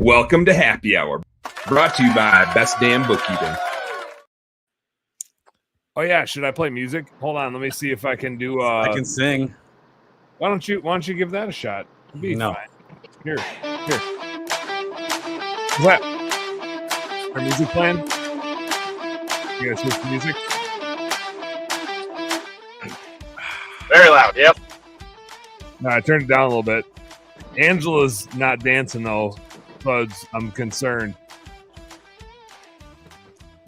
Welcome to Happy Hour, brought to you by Best Damn Bookkeeping. Oh yeah, should I play music? Hold on, let me see if I can do. I can sing. Why don't you give that a shot? It'll be No. fine. Here. What? Our music playing? You guys hear some music? Very loud. Yep. No, I turned it down a little bit. Angela's not dancing though, Buds. I'm concerned.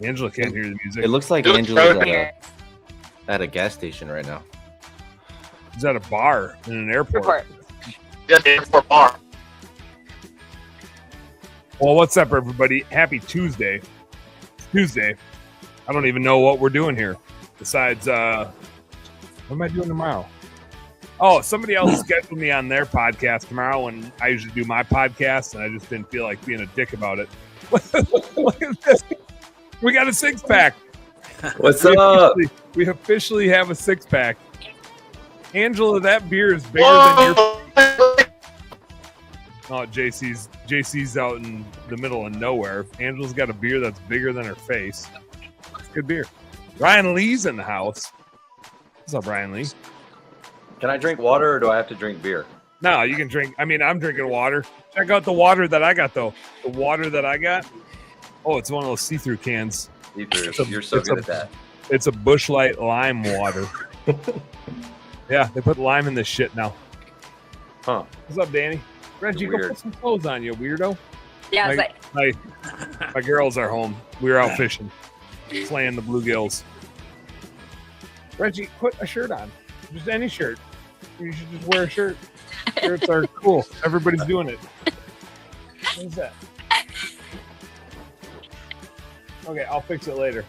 Angela can't hear the music. It looks like Angela's at a gas station right now. She's at a bar in an airport. Just airport bar. Well, what's up, everybody? Happy Tuesday. It's Tuesday. I don't even know what we're doing here. Besides, what am I doing tomorrow? Oh, somebody else scheduled me on their podcast tomorrow, and I usually do my podcast, and I just didn't feel like being a dick about it. Look at this. We got a six-pack. What's up? We officially have a six-pack. Angela, that beer is bigger than your... Oh, JC's out in the middle of nowhere. Angela's got a beer that's bigger than her face. It's good beer. Ryan Lee's in the house. What's up, Ryan Lee? Can I drink water or do I have to drink beer? No, you can drink. I mean, I'm drinking water. Check out the water that I got, though. The water that I got. Oh, it's one of those see-through cans. You're so good at that. It's a Busch Light lime water. Yeah, they put lime in this shit now. Huh. What's up, Danny? Reggie, go put some clothes on, you weirdo. Yeah, my girls are home. We were out fishing, slaying the bluegills. Reggie, put a shirt on. Just any shirt. You should just wear a shirt. Shirts are cool. Everybody's doing it. What is that? Okay, I'll fix it later.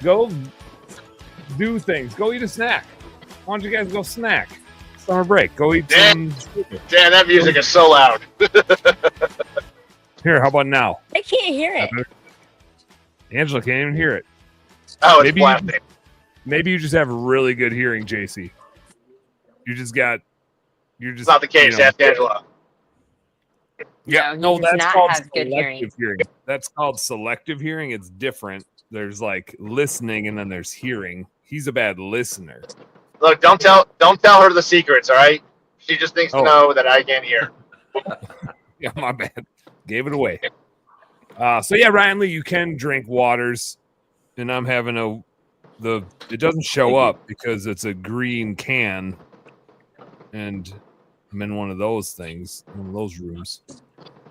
Go do things. Go eat a snack. Why don't you guys go snack? Summer break. Go eat some. Damn, that music is so loud. Here, how about now? I can't hear it. Angela can't even hear it. Oh, it's blasting. Maybe you just have really good hearing, JC. You're just. It's not the case, ask Angela. Yeah, No, no, that's not called have good selective hearing. That's called selective hearing. It's different. There's like listening, and then there's hearing. He's a bad listener. Look, don't tell her the secrets, all right? She just needs to know that I can't hear. Yeah, my bad. Gave it away. So yeah, Ryan Lee, you can drink waters, and I'm having it doesn't show up because it's a green can, and I'm in one of those things, one of those rooms.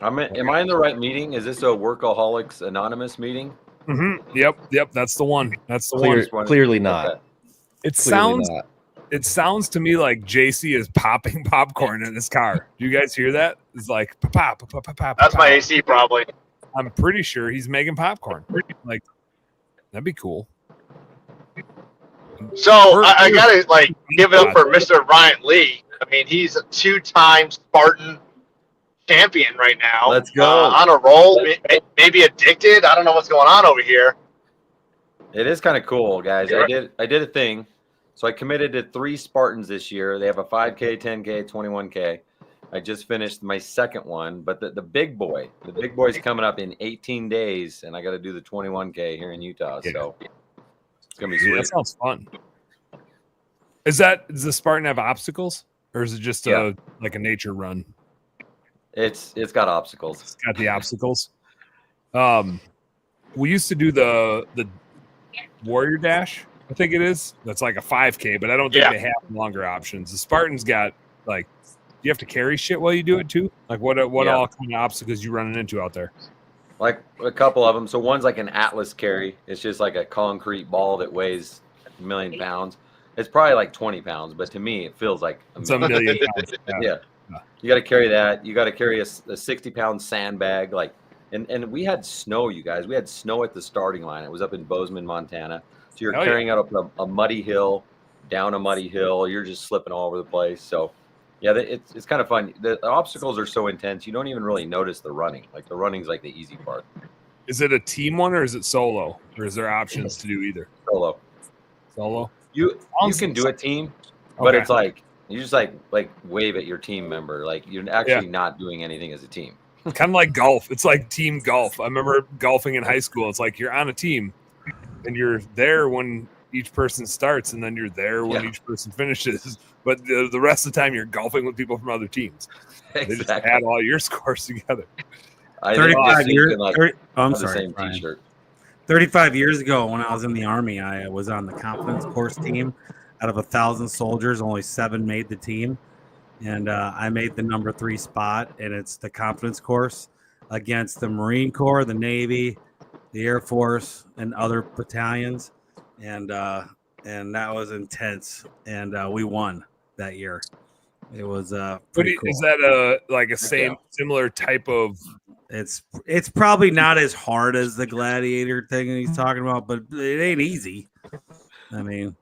Am I in the right meeting? Is this a Workaholics Anonymous meeting? Mm-hmm. Yep. That's the one. That's the one. Clearly not. It sounds to me like JC is popping popcorn in his car. Do you guys hear that? It's like pop. That's my AC, probably. I'm pretty sure he's making popcorn. Like that'd be cool. So I gotta give it up for Mr. Ryan Lee. I mean, he's a 2-time Spartan champion right now. Let's go. On a roll, maybe addicted. I don't know what's going on over here. It is kind of cool, guys. I did a thing. So I committed to 3 Spartans this year. They have a 5K, 10K, 21K. I just finished my second one, but the big boy's coming up in 18 days, and I got to do the 21K here in Utah. So it's gonna be sweet. That sounds fun. Does the Spartan have obstacles, or is it just a nature run? It's got obstacles. It's got the obstacles. We used to do the Warrior Dash, I think it is. That's like a 5K, but I don't think they have longer options. The Spartan's got do you have to carry shit while you do it too? Like what all kind of obstacles you running into out there? Like a couple of them. So one's like an Atlas carry. It's just like a concrete ball that weighs 1 million pounds. It's probably like 20 pounds, but to me it feels like it's 1 million pounds. Yeah. You got to carry that. You got to carry a 60-pound sandbag. And we had snow, you guys. We had snow at the starting line. It was up in Bozeman, Montana. So you're carrying out up a muddy hill, down a muddy hill. You're just slipping all over the place. So, yeah, it's kind of fun. The obstacles are so intense, you don't even really notice the running. Like the running's like the easy part. Is it a team one or is it solo? Or is there options to do either? Solo. You can do a team, but it's like you just like wave at your team member. Like you're actually not doing anything as a team. Kind of like golf. It's like team golf. I remember golfing in high school. It's like you're on a team, and you're there when each person starts, and then you're there when each person finishes. But the rest of the time, you're golfing with people from other teams. They just add all your scores together. 35 years. I'm the sorry. Same T-shirt. 35 years ago, when I was in the Army, I was on the confidence course team. Out of 1,000 soldiers, only 7 made the team, and I made the number 3 spot. And it's the confidence course against the Marine Corps, the Navy, the Air Force, and other battalions, and that was intense. And we won that year. It was pretty cool. Is that a similar type of? It's probably not as hard as the gladiator thing that he's talking about, but it ain't easy. I mean,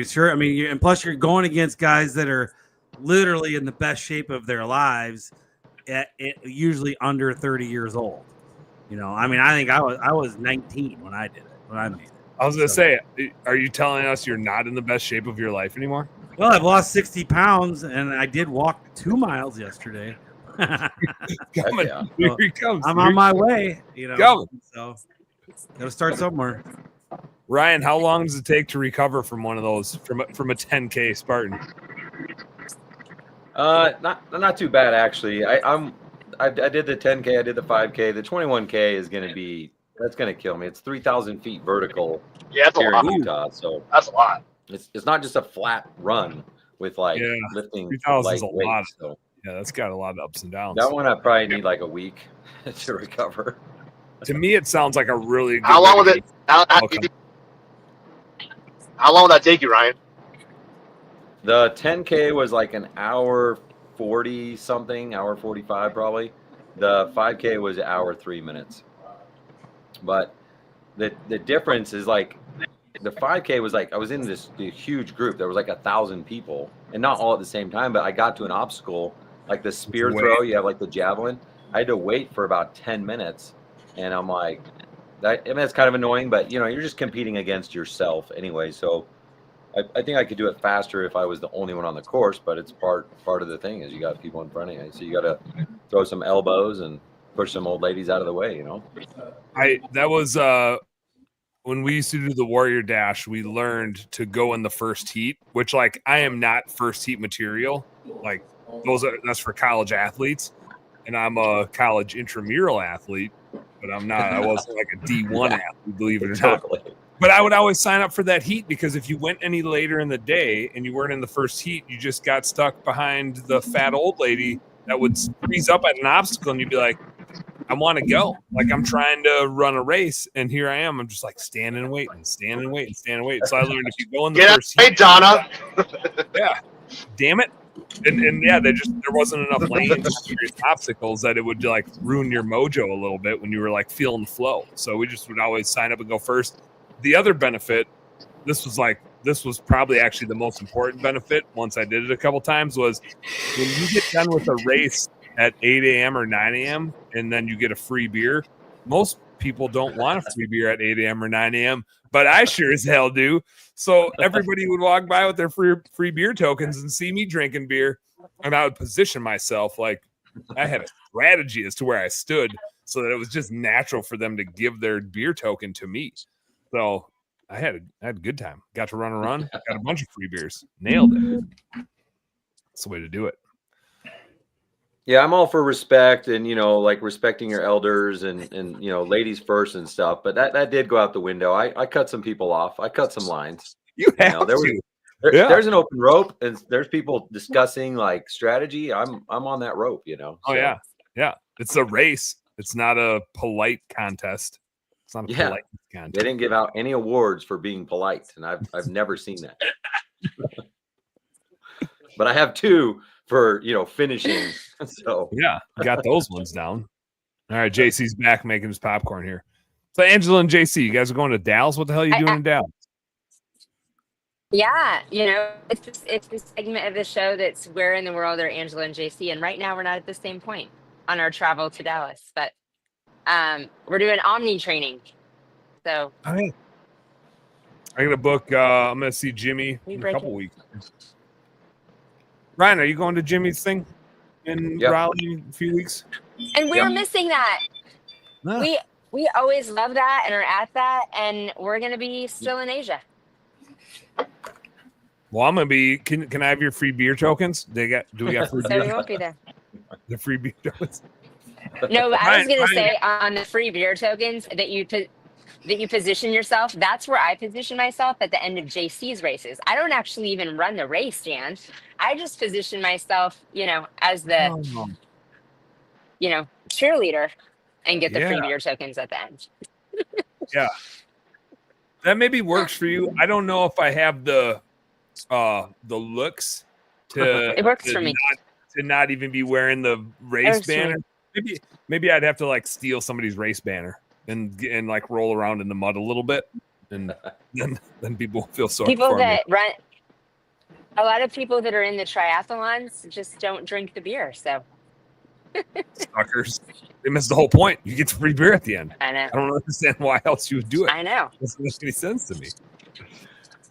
sure. I mean, and plus you're going against guys that are literally in the best shape of their lives, usually under 30 years old. You know, I mean, I think I was 19 when I did it. When I made it. I was gonna say, are you telling us you're not in the best shape of your life anymore? Well, I've lost 60 pounds, and I did walk 2 miles yesterday. Here he comes. I'm on my way. You know, so gotta start somewhere. Ryan, how long does it take to recover from one of those from a 10K Spartan? Not too bad actually. I did the 10K, I did the 5K. The 21K is that's gonna kill me. It's 3,000 feet vertical. Yeah, that's a lot. In Utah, so that's a lot. It's not just a flat run with lifting 3,000 light weights. So. Yeah, that's got a lot of ups and downs. That one I probably need like a week to recover. To me, it sounds like a really good. How long would it? How long would that take you, Ryan? The 10K was like an hour 40 something, hour 45 probably. The 5K was an hour 3 minutes. But the difference is like the 5K was like I was in this huge group. There was like 1,000 people, and not all at the same time. But I got to an obstacle like the spear throw. You have like the javelin. I had to wait for about 10 minutes, and I'm like, it's kind of annoying. But you know, you're just competing against yourself anyway. So I think I could do it faster if I was the only one on the course. But it's part of the thing is you got people in front of you, so you got to throw some elbows and push some old ladies out of the way. You know. That was when we used to do the Warrior Dash, we learned to go in the first heat, which like I am not first heat material. Like that's for college athletes, and I'm a college intramural athlete, but I'm not. I wasn't like a D1 athlete, believe it or not. But I would always sign up for that heat because if you went any later in the day and you weren't in the first heat, you just got stuck behind the fat old lady that would squeeze up at an obstacle, and you'd be like, I want to go. Like I'm trying to run a race, and here I am. I'm just like standing and waiting. So I learned if you go in the first heat, Donna. Yeah, damn it. And yeah, there wasn't enough lanes for obstacles that it would like ruin your mojo a little bit when you were like feeling the flow. So we just would always sign up and go first. The other benefit, this was probably actually the most important benefit once I did it a couple times, was when you get done with a race at 8 a.m. or 9 a.m. and then you get a free beer. Most people don't want a free beer at 8 a.m. or 9 a.m., but I sure as hell do. So everybody would walk by with their free beer tokens and see me drinking beer, and I would position myself like I had a strategy as to where I stood so that it was just natural for them to give their beer token to me. So I had a good time. Got to run a run, got a bunch of free beers. Nailed it. That's the way to do it. Yeah, I'm all for respect and, you know, like respecting your elders and you know, ladies first and stuff. But that did go out the window. I cut some people off. I cut some lines. There's an open rope, and there's people discussing like strategy. I'm on that rope, you know. So. Oh yeah. It's a race. It's not a polite contest. It's not a polite contest. They didn't give out any awards for being polite, and I've never seen that. But I have 2 for, you know, finishing. So yeah, got those ones down. All right, JC's back making his popcorn here. So Angela and JC, you guys are going to Dallas? What the hell are you doing in Dallas? Yeah, you know, it's this segment of the show that's where in the world are Angela and JC, and right now we're not at the same point on our travel to Dallas, but we're doing Omni training. So all right. I'm gonna book. I'm gonna see Jimmy in a couple weeks. Ryan, are you going to Jimmy's thing in Raleigh in a few weeks? And we were missing that. Huh. We always love that and are at that, and we're gonna be still in Asia. Well, I'm gonna be. Can I have your free beer tokens? Do we got free So beer? we won't be there. The free beer tokens. No, but I was gonna Ryan. say on the free beer tokens that you position yourself. That's where I position myself at the end of JC's races. I don't actually even run the race, Dan. I just position myself, as the Oh, cheerleader, and get the free Yeah. beer tokens at the end. yeah. That maybe works for you. I don't know if I have the looks to It works for me. to not even be wearing the race banner. Maybe I'd have to like steal somebody's race banner and like roll around in the mud a little bit, and then people feel sorry People for that me. run, a lot of people that are in the triathlons just don't drink the beer. So Suckers. They missed the whole point. You get the free beer at the end. I know. I don't understand why else you would do it. I know. It doesn't make any sense to me.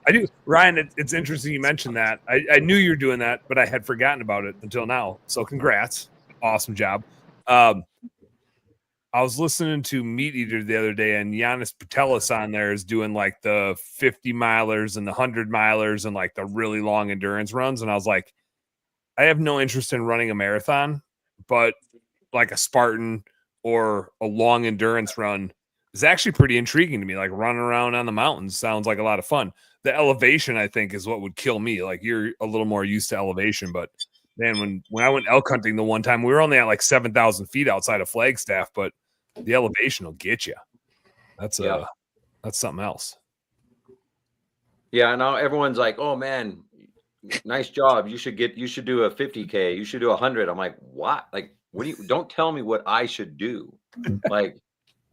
I do, Ryan. It's interesting you mentioned that. I knew you were doing that, but I had forgotten about it until now. So congrats, awesome job. I was listening to Meat Eater the other day, and Giannis Patelis on there is doing like the 50 milers and the 100 milers and like the really long endurance runs. And I was like, I have no interest in running a marathon, but like a Spartan or a long endurance run is actually pretty intriguing to me. Like running around on the mountains sounds like a lot of fun. The elevation, I think, is what would kill me. Like you're a little more used to elevation, but man, when I went elk hunting the one time, we were only at like 7,000 feet outside of Flagstaff, but the elevation will get you. That's something else. Yeah, now everyone's like, "Oh man, nice job. You should do a 50K. You should do 100." I'm like, "What? Like, don't tell me what I should do. Like,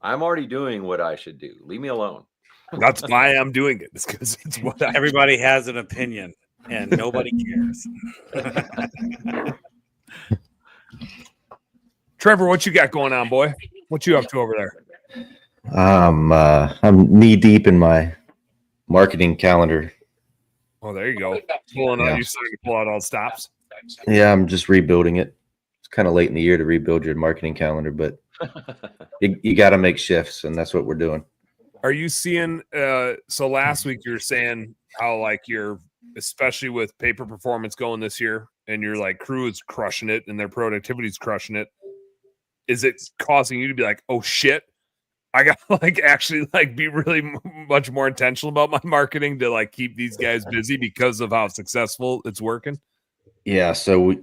I'm already doing what I should do. Leave me alone." That's why I'm doing it. It's because it's what Everybody has an opinion, and nobody cares. Trevor, what you got going on, boy? What you up to over there? I'm knee deep in my marketing calendar. Oh, there you go. Pulling out. Yeah. You starting to pull out all the stops. Yeah, I'm just rebuilding it. It's kind of late in the year to rebuild your marketing calendar, but you got to make shifts, and that's what we're doing. Are you seeing? So last week you were saying how like you're, especially with Paper Performance going this year, and your like crew is crushing it, and their productivity is crushing it. Is it causing you to be like, oh shit, I got to like actually like be really much more intentional about my marketing to like keep these guys busy because of how successful it's working? Yeah, so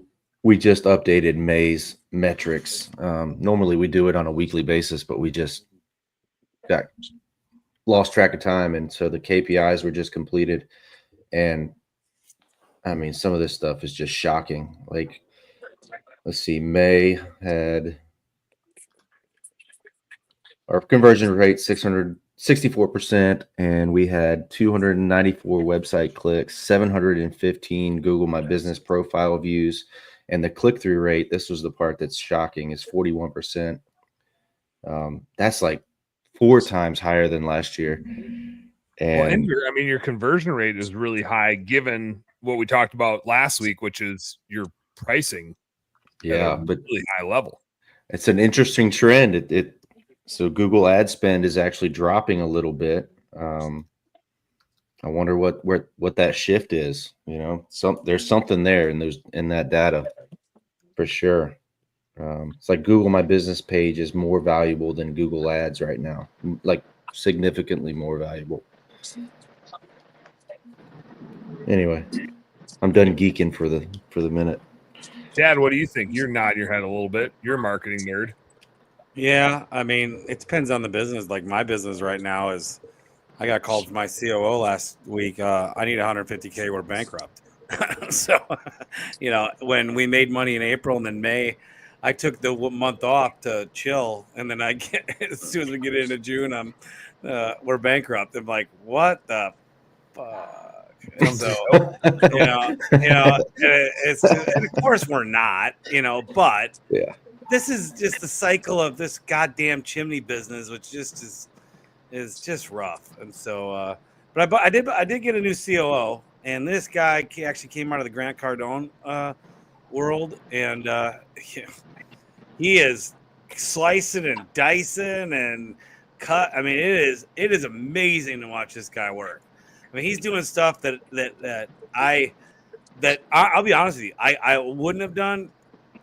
we just updated May's metrics. Normally we do it on a weekly basis, but we just got lost track of time, and so the KPIs were just completed. And I mean, some of this stuff is just shocking. Like, let's see, May had our conversion rate 664%, and we had 294 website clicks, 715 Google My Business profile views, and the click-through rate, this was the part that's shocking, is 41%. That's like 4 times higher than last year. And your conversion rate is really high given what we talked about last week, which is your pricing. Yeah, but really high level. It's an interesting trend. So Google ad spend is actually dropping a little bit. I wonder what that shift is. There's something there, and there's in that data for sure. It's like Google My Business page is more valuable than Google Ads right now, like significantly more valuable. Anyway, I'm done geeking for the minute. Dad, what do you think? You're nodding your head a little bit. You're a marketing nerd. Yeah, I mean, it depends on the business. Like my business right now is, I got called from my COO last week. I need 150K. We're bankrupt. So, when we made money in April and then May, I took the month off to chill, and then as soon as we get into June, we're bankrupt. I'm like, what the fuck? And so, it's and of course we're not, but yeah. This is just the cycle of this goddamn chimney business, which just is just rough. And so, but I did get a new COO, and this guy actually came out of the Grant Cardone world, and he is slicing and dicing and cut. I mean, it is amazing to watch this guy work. I mean, he's doing stuff that I'll be honest with you, I wouldn't have done,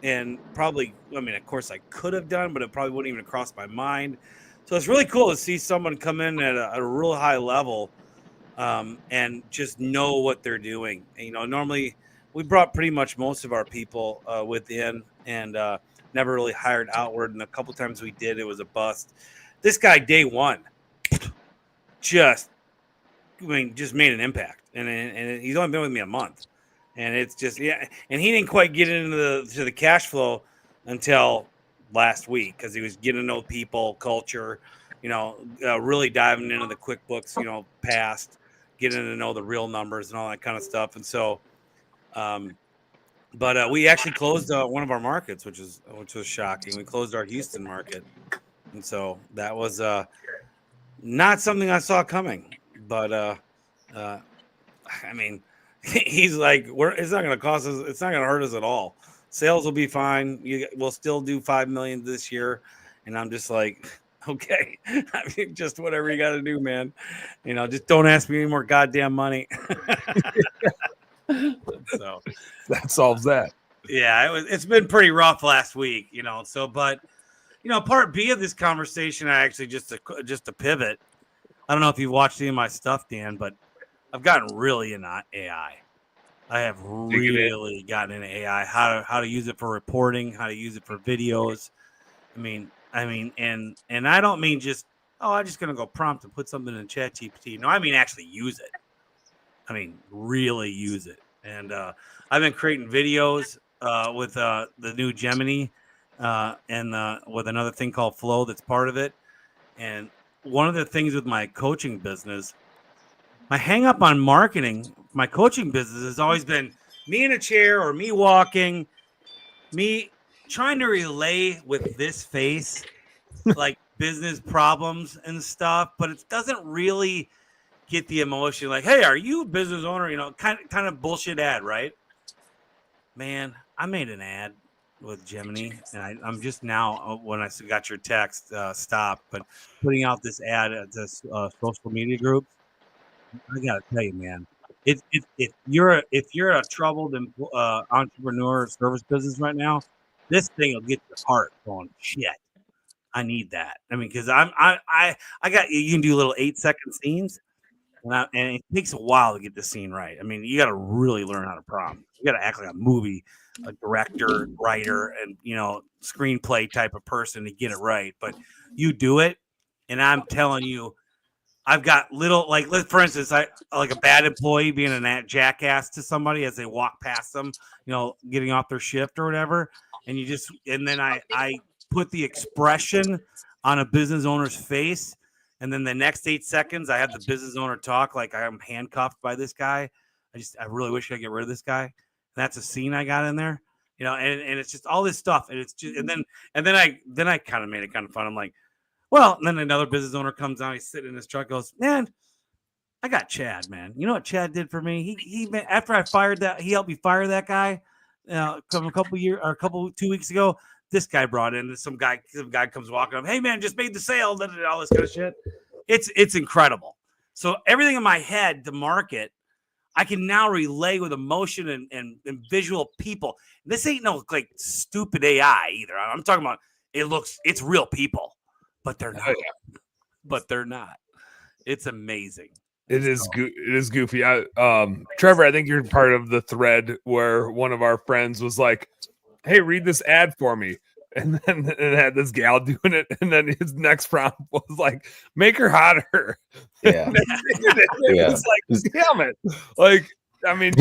and probably, I mean, of course I could have done, but it probably wouldn't even cross my mind. So it's really cool to see someone come in at a real high level and just know what they're doing. And, you know, normally we brought pretty much most of our people within and never really hired outward. And a couple times we did, it was a bust. This guy, day one, just made an impact. And he's only been with me a month. And it's just, yeah. And he didn't quite get into the cash flow until last week because he was getting to know people, culture, you know, really diving into the QuickBooks, you know, past, getting to know the real numbers and all that kind of stuff. And so, but we actually closed one of our markets, which was shocking. We closed our Houston market, and so that was not something I saw coming. But I mean, he's like, it's not going to cost us. It's not going to hurt us at all. Sales will be fine. We'll still do 5 million this year, and I'm just like, okay, I mean, just whatever you got to do, man. You know, just don't ask me any more goddamn money. So that solves that. Yeah, it's been pretty rough last week, you know. So, but you know, part B of this conversation, I actually just to pivot. I don't know if you've watched any of my stuff, Dan, but I've gotten really into AI. I have really gotten into AI. How to use it for reporting, how to use it for videos. I mean, and I don't mean just I'm just gonna go prompt and put something in ChatGPT. No, I mean actually use it. I mean, really use it. And I've been creating videos with the new Gemini and with another thing called Flow that's part of it. And one of the things with my coaching business, my hang up on marketing, my coaching business has always been me in a chair or me walking, me trying to relay with this face, like business problems and stuff, but it doesn't really get the emotion like, hey, are you a business owner? You know, kind of bullshit ad, right? Man, I made an ad with Gemini, and I'm just now, when I got your text, stop, but putting out this ad at this social media group. I gotta tell you, man, if you're a troubled entrepreneur service business right now, this thing will get your heart going. Shit, I need that. I mean, because I got you can do little 8-second scenes, and it takes a while to get the scene right. I mean, you got to really learn how to prompt. You got to act like a movie, a director, writer, and you know, screenplay type of person to get it right. But you do it, and I'm telling you, I've got little for instance, I like a bad employee being a jackass to somebody as they walk past them, you know, getting off their shift or whatever, and then I put the expression on a business owner's face, and then the next 8 seconds I have the business owner talk like I'm handcuffed by this guy. I really wish I could get rid of this guy. And that's a scene I got in there, you know, and it's just all this stuff, and it's just and then I kind of made it kind of fun. I'm like, well, and then another business owner comes out, he's sitting in his truck, goes, man, I got Chad, man. You know what Chad did for me? He after I fired that, he helped me fire that guy. A couple 2 weeks ago. This guy brought in some guy comes walking up, hey man, just made the sale, all this kind of shit. It's incredible. So everything in my head, the market, I can now relay with emotion and visual people. This ain't no like stupid AI either. I'm talking about it's real people. But they're not. But they're not. It's amazing. It is goofy. Trevor, I think you're part of the thread where one of our friends was like, hey, read this ad for me. And then it had this gal doing it. And then his next prompt was like, make her hotter. Yeah. It was like, damn it. Like, I mean,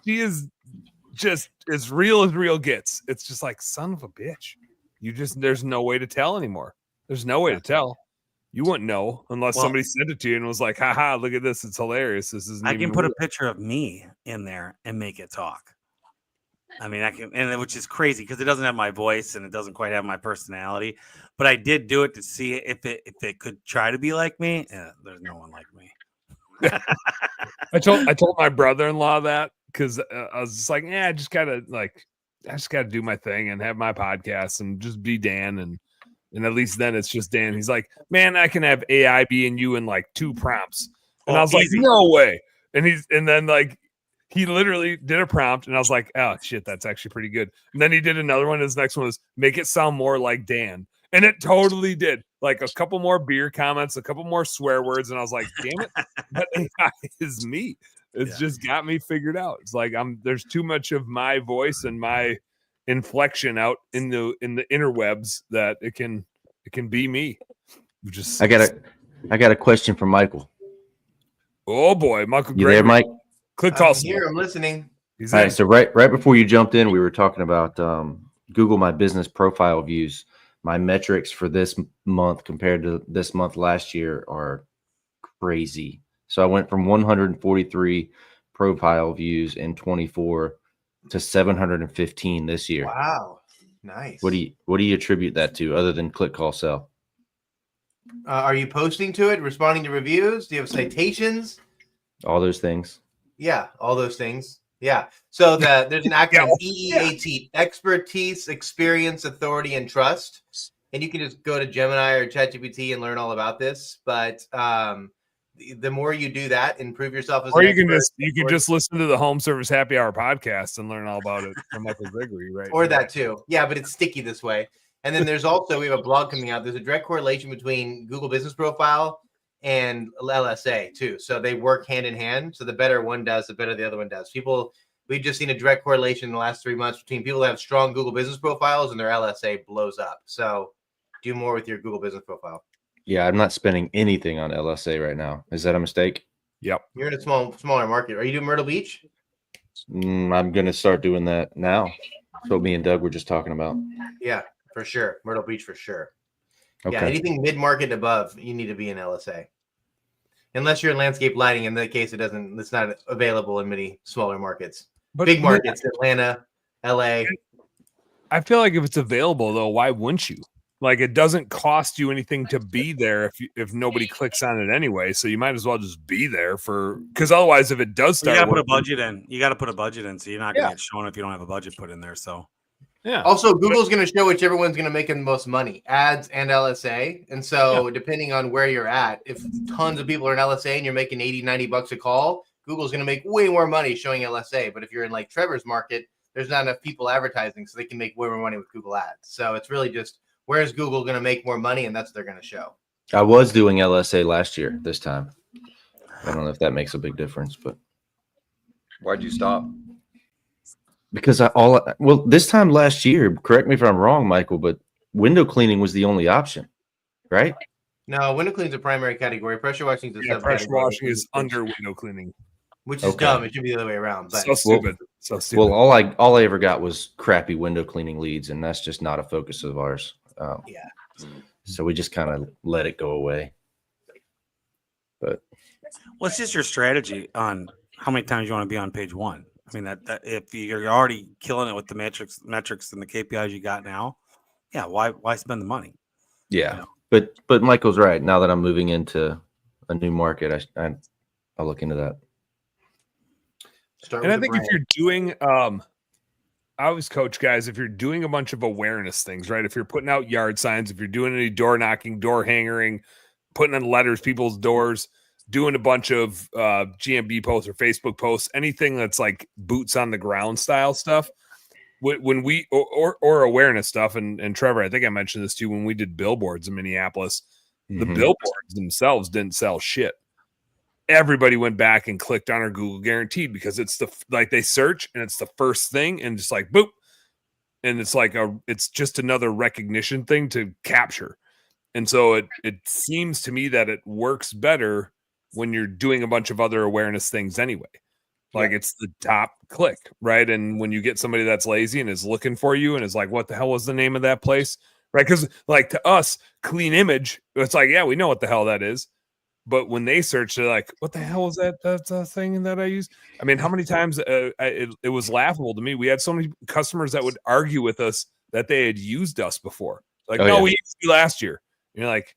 she is just as real gets. It's just like, son of a bitch. There's no way to tell anymore. There's no way to tell. You wouldn't know unless somebody sent it to you and was like, haha, look at this. It's hilarious. This is. I can put a picture of me in there and make it talk. I mean, I can, and which is crazy because it doesn't have my voice and it doesn't quite have my personality. But I did do it to see if it could try to be like me. There's no one like me. I told my brother-in-law that because I was just like, I just gotta do my thing and have my podcast and just be Dan and And at least then it's just Dan. He's like, man, I can have AI being you in like 2 prompts. And I was easy. like, no way. And then like he literally did a prompt, and I was like, oh shit, that's actually pretty good. And then he did another one. His next one was make it sound more like Dan. And it totally did. Like a couple more beer comments, a couple more swear words, and I was like, damn it, that AI is me. It's just got me figured out. It's like there's too much of my voice and my inflection out in the interwebs that it can be me. I got a question for Michael. Oh boy, Michael You Gregory. there, Mike? Click I'm call. here. I'm listening. He's All in. right. So right before you jumped in, we were talking about Google My Business profile views. My metrics for this month compared to this month last year are crazy. So I went from 143 profile views in 24 to 715 this year. Wow, nice. What do you attribute that to, other than click, call, sell? Are you posting to it, responding to reviews? Do you have citations? All those things. Yeah, all those things. Yeah. So there's an acronym EEAT: expertise, experience, authority, and trust. And you can just go to Gemini or ChatGPT and learn all about this. But the more you do that, improve yourself as Or an you can expert, just listen to the Home Service Happy Hour podcast and learn all about it from Michael Gregory, right? or that too. Yeah, but it's sticky this way. And then there's also, we have a blog coming out. There's a direct correlation between Google Business Profile and LSA too. So they work hand in hand. So the better one does, the better the other one does. We've just seen a direct correlation in the last 3 months between people that have strong Google Business Profiles and their LSA blows up. So do more with your Google Business Profile. Yeah, I'm not spending anything on LSA right now. Is that a mistake? Yep. You're in a smaller market. Are you doing Myrtle Beach? I'm going to start doing that now. That's what me and Doug were just talking about. Yeah, for sure. Myrtle Beach for sure. Okay. Yeah, anything mid-market and above, you need to be in LSA. Unless you're in landscape lighting, in that case, it's not available in many smaller markets. But big markets, Atlanta, LA. I feel like if it's available though, why wouldn't you? Like it doesn't cost you anything to be there if nobody clicks on it anyway. So you might as well just be there because otherwise, if it does start, you got to put a budget in. You got to put a budget in, so you're not going to Yeah. get shown if you don't have a budget put in there. So yeah. Also, Google's going to show whichever one's going to make the most money, ads and LSA. And so depending on where you're at, if tons of people are in LSA and you're making $80-$90 a call, Google's going to make way more money showing LSA. But if you're in like Trevor's market, there's not enough people advertising, so they can make way more money with Google ads. So it's really just, where is Google going to make more money? And that's what they're going to show. I was doing LSA last year this time. I don't know if that makes a big difference, but Why'd you stop? because this time last year, correct me if I'm wrong, Michael, but window cleaning was the only option, right? No, window cleaning is a primary category. Pressure washing is a subcategory. Pressure washing is under window cleaning, which is dumb. It should be the other way around. But so stupid. So stupid. Well, all I ever got was crappy window cleaning leads, and that's just not a focus of ours. So we just kind of let it go away. But it's just your strategy on how many times you want to be on page one. I mean, that if you're already killing it with the metrics and the KPIs you got now, yeah, why spend the money? yeah, You know? but Michael's right. Now that I'm moving into a new market, I'll look into that. And I think if you're doing, I always coach guys, if you're doing a bunch of awareness things, right? If you're putting out yard signs, if you're doing any door knocking, door hangering, putting on letters, people's doors, doing a bunch of GMB posts or Facebook posts, anything that's like boots on the ground style stuff, when we or awareness stuff, and Trevor, I think I mentioned this too, when we did billboards in Minneapolis, the billboards themselves didn't sell shit. Everybody went back and clicked on our Google Guaranteed because it's they search and it's the first thing and just like boop, and it's like it's just another recognition thing to capture. And so it seems to me that it works better when you're doing a bunch of other awareness things anyway. Like it's the top click, right? And when you get somebody that's lazy and is looking for you and is like, what the hell was the name of that place? Right? Because like to us, clean image, it's like, yeah, we know what the hell that is. But when they search, they're like, what the hell was that? That's a thing that I use. I mean, how many times it was laughable to me. We had so many customers that would argue with us that they had used us before. Like, we used you last year. And you're like,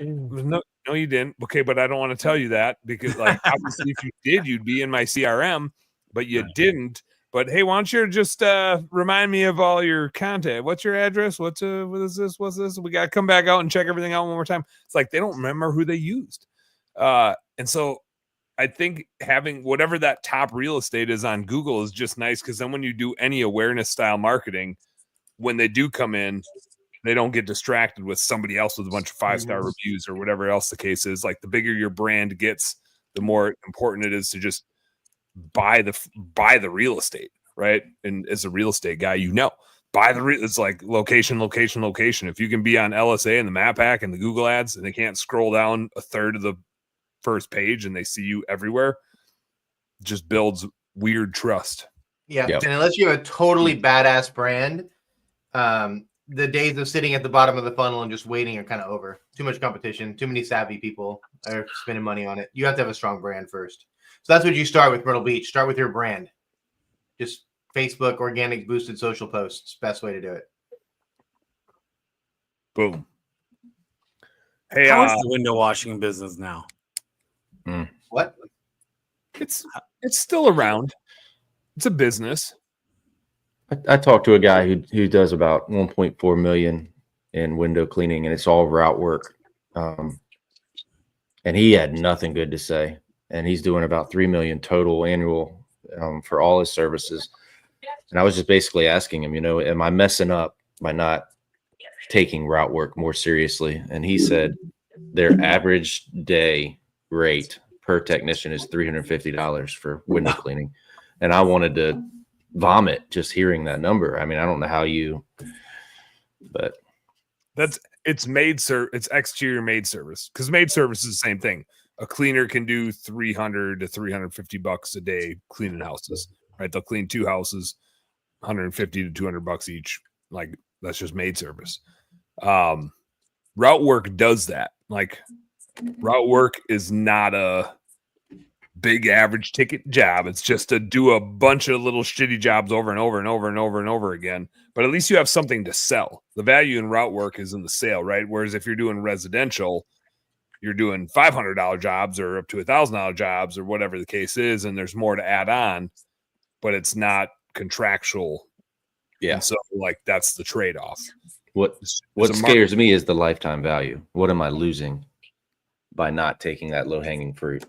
no, you didn't. Okay, but I don't want to tell you that because, like, obviously, if you did, you'd be in my CRM, but you didn't. But hey, why don't you just remind me of all your contact? What's your address? What is this? What's this? We got to come back out and check everything out one more time. It's like they don't remember who they used. And so I think having whatever that top real estate is on Google is just nice, because then when you do any awareness style marketing, when they do come in, they don't get distracted with somebody else with a bunch of 5-star reviews or whatever else the case is. Like the bigger your brand gets, the more important it is to just buy the real estate, right? And as a real estate guy, it's like location. If you can be on LSA and the map hack and the Google ads, and they can't scroll down a third of the first page and they see you everywhere, just builds weird trust. Yeah. Yep. And unless you have a totally badass brand, the days of sitting at the bottom of the funnel and just waiting are kind of over. Too much competition, too many savvy people are spending money on it. You have to have a strong brand first. So that's what you start with, Myrtle Beach. Start with your brand. Just Facebook, organic, boosted social posts. Best way to do it. Boom. Hey, how is the window washing business now? What? It's still around. It's a business. I talked to a guy who does about 1.4 million in window cleaning, and it's all route work. And he had nothing good to say. And he's doing about 3 million total annual for all his services. And I was just basically asking him, am I messing up by not taking route work more seriously? And he said their average day rate per technician is $350 for window cleaning. And I wanted to vomit just hearing that number. I mean, I don't know but it's exterior maid service, because maid service is the same thing. A cleaner can do $300 to $350 a day cleaning houses, right? They'll clean 2 houses, $150 to $200 each. Like, that's just maid service. Route work does that. Like, route work is not a big average ticket job. It's just to do a bunch of little shitty jobs over and over and over and over and over again. But at least you have something to sell. The value in route work is in the sale, right? Whereas if you're doing residential, you're doing $500 jobs or up to $1,000 jobs or whatever the case is, and there's more to add on, but it's not contractual. Yeah. And so, like, that's the trade-off. What scares me is the lifetime value. What am I losing by not taking that low-hanging fruit?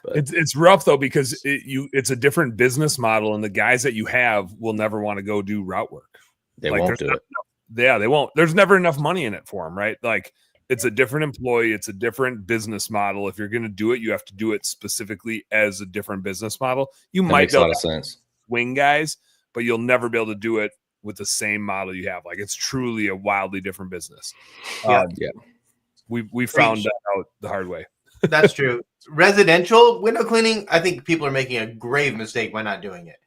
But it's rough though, because it's a different business model, and the guys that you have will never want to go do route work. They won't do it. They won't. There's never enough money in it for them, right? Like, it's a different employee. It's a different business model. If you're going to do it, you have to do it specifically as a different business model. You might makes a lot of sense. Swing guys, but you'll never be able to do it with the same model you have. Like, it's truly a wildly different business. Yeah. We found that out the hard way. That's true. Residential window cleaning, I think people are making a grave mistake by not doing it.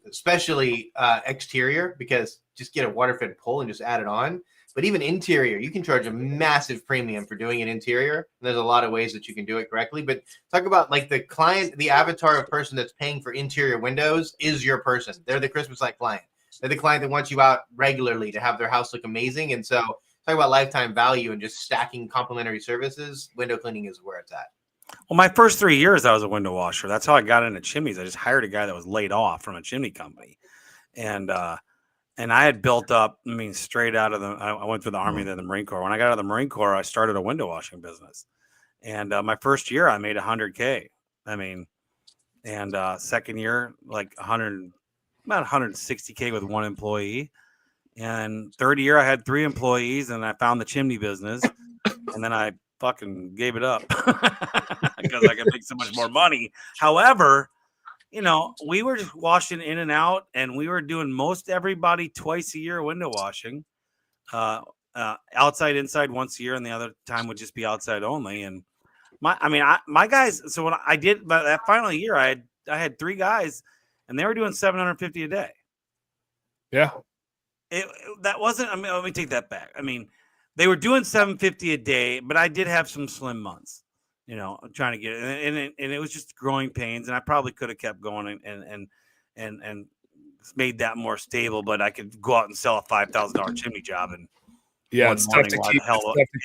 Especially exterior, because just get a water-fed pole and just add it on. But even interior, you can charge a massive premium for doing it interior. And there's a lot of ways that you can do it correctly. But talk about, like, the client, the avatar of person that's paying for interior windows is your person. They're the Christmas light client. They're the client that wants you out regularly to have their house look amazing. And so talk about lifetime value and just stacking complementary services. Window cleaning is where it's at. Well, my first 3 years, I was a window washer. That's how I got into chimneys. I just hired a guy that was laid off from a chimney company. And I had built up, straight out of I went through the Army, then the Marine Corps. When I got out of the Marine Corps, I started a window washing business. And my first year, I made $100K. Second year, like about $160K with one employee. And third year, I had 3 employees, and I found the chimney business. And then I fucking gave it up because I could make so much more money. However, we were just washing in and out, and we were doing most everybody twice a year window washing, outside, inside once a year, and the other time would just be outside only. And my guys. So when I did that final year, I had 3 guys, and they were doing $750 a day. Yeah, that wasn't. Let me take that back. They were doing $750 a day, but I did have some slim months. Trying to get it, and it was just growing pains, and I probably could have kept going and made that more stable. But I could go out and sell a $5,000 chimney job, and it's tough to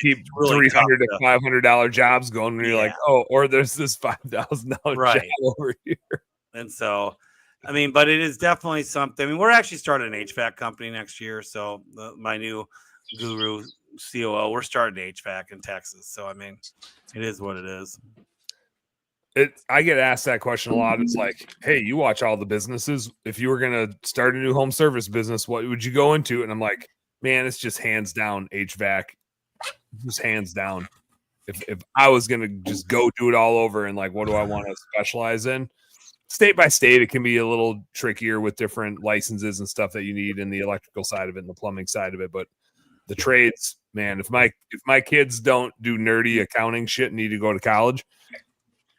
keep really $300 to $500 jobs going when you're like, or there's this $5,000 job over here. And so I mean, but it is definitely something. I mean, we're actually starting an HVAC company next year. So my new guru COO, we're starting HVAC in Texas. So I mean, it is what it is. I get asked that question a lot. It's like, hey, you watch all the businesses. If you were gonna start a new home service business, what would you go into? And I'm like, man, it's just hands down HVAC, just hands down. If I was gonna just go do it all over and like, what do I want to specialize in? State by state, it can be a little trickier with different licenses and stuff that you need in the electrical side of it and the plumbing side of it. But the trades, man, if my kids don't do nerdy accounting shit and need to go to college,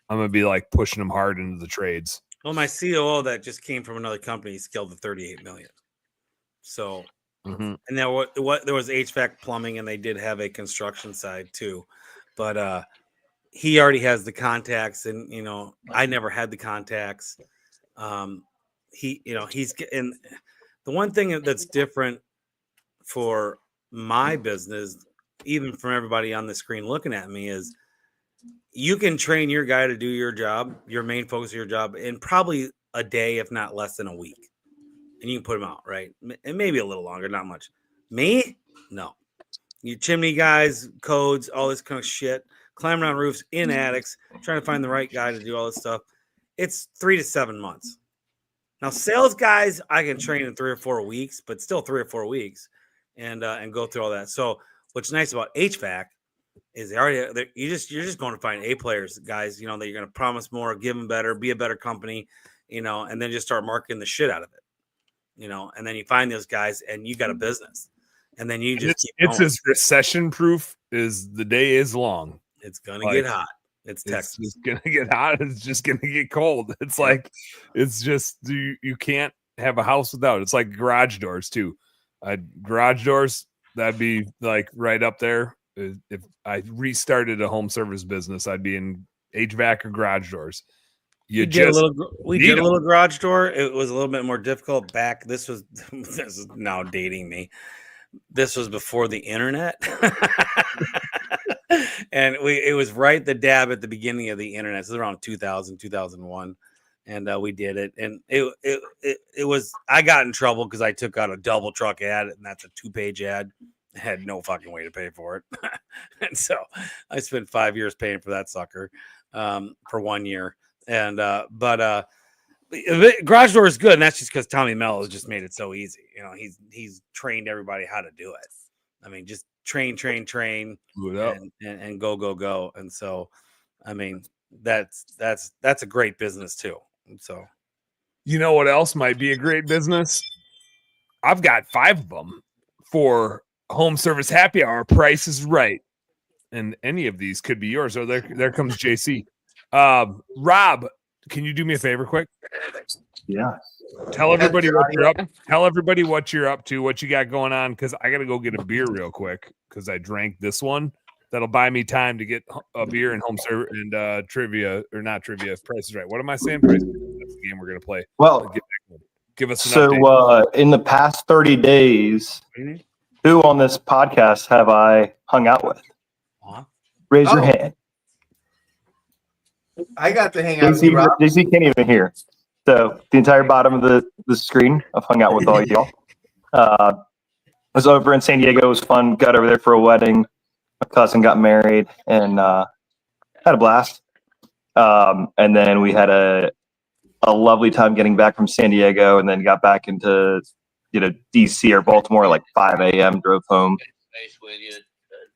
I'm gonna be like pushing them hard into the trades. Well, my COO that just came from another company scaled to 38 million. So, and there was HVAC, plumbing, and they did have a construction side too, but he already has the contacts, and I never had the contacts. He's getting the one thing that's different for my business, even from everybody on the screen looking at me, is you can train your guy to do your job, your main focus of your job, in probably a day, if not less than a week. And you can put him out, right? And maybe a little longer, not much. Me? No. You chimney guys, codes, all this kind of shit, climbing on roofs, in attics, trying to find the right guy to do all this stuff. It's 3 to 7 months. Now, sales guys, I can train in 3 or 4 weeks, but still 3 or 4 weeks and go through all that. So what's nice about HVAC is you're just going to find A players, guys, that you're going to promise more, give them better, be a better company, and then just start marketing the shit out of it, and then you find those guys and you got a business, and then you just it's as recession proof as the day is long. It's going to get hot. It's Texas. It's going to get hot. It's just going to get cold. It's like, it's just, you can't have a house without it. It's like garage doors too. Garage doors, that'd be like right up there. If I restarted a home service business, I'd be in HVAC or garage doors. We did a little garage door. It was a little bit more difficult back. This is now dating me. This was before the internet. And it was right the dab at the beginning of the internet. So around 2000, 2001. And we did it. And it was, I got in trouble because I took out a double truck ad, and that's a 2-page ad. I had no fucking way to pay for it. And so I spent 5 years paying for that sucker for 1 year. And but garage door is good, and that's just because Tommy Mello has just made it so easy. He's trained everybody how to do it. I mean, just train, and go. And so, I mean, that's a great business too. So, what else might be a great business? I've got 5 of them for home service happy hour. Price is right, and any of these could be yours. Oh, there comes JC. Rob, can you do me a favor quick? Yeah. Tell everybody what you're up. Tell everybody what you're up to, what you got going on, because I got to go get a beer real quick because I drank this one. That'll buy me time to get a beer and home service and trivia, or not trivia. Price is right. What am I saying? Price is right. That's the game we're gonna play. Well, give us an update. So in the past 30 days, who on this podcast have I hung out with? Raise your hand. I got to hang out with you, Rob. JC can't even hear. So the entire bottom of the screen, I've hung out with all y'all. I was over in San Diego. It was fun. Got over there for a wedding. My cousin got married and had a blast. And then we had a lovely time getting back from San Diego, and then got back into DC or Baltimore like 5 a.m. Drove home. With you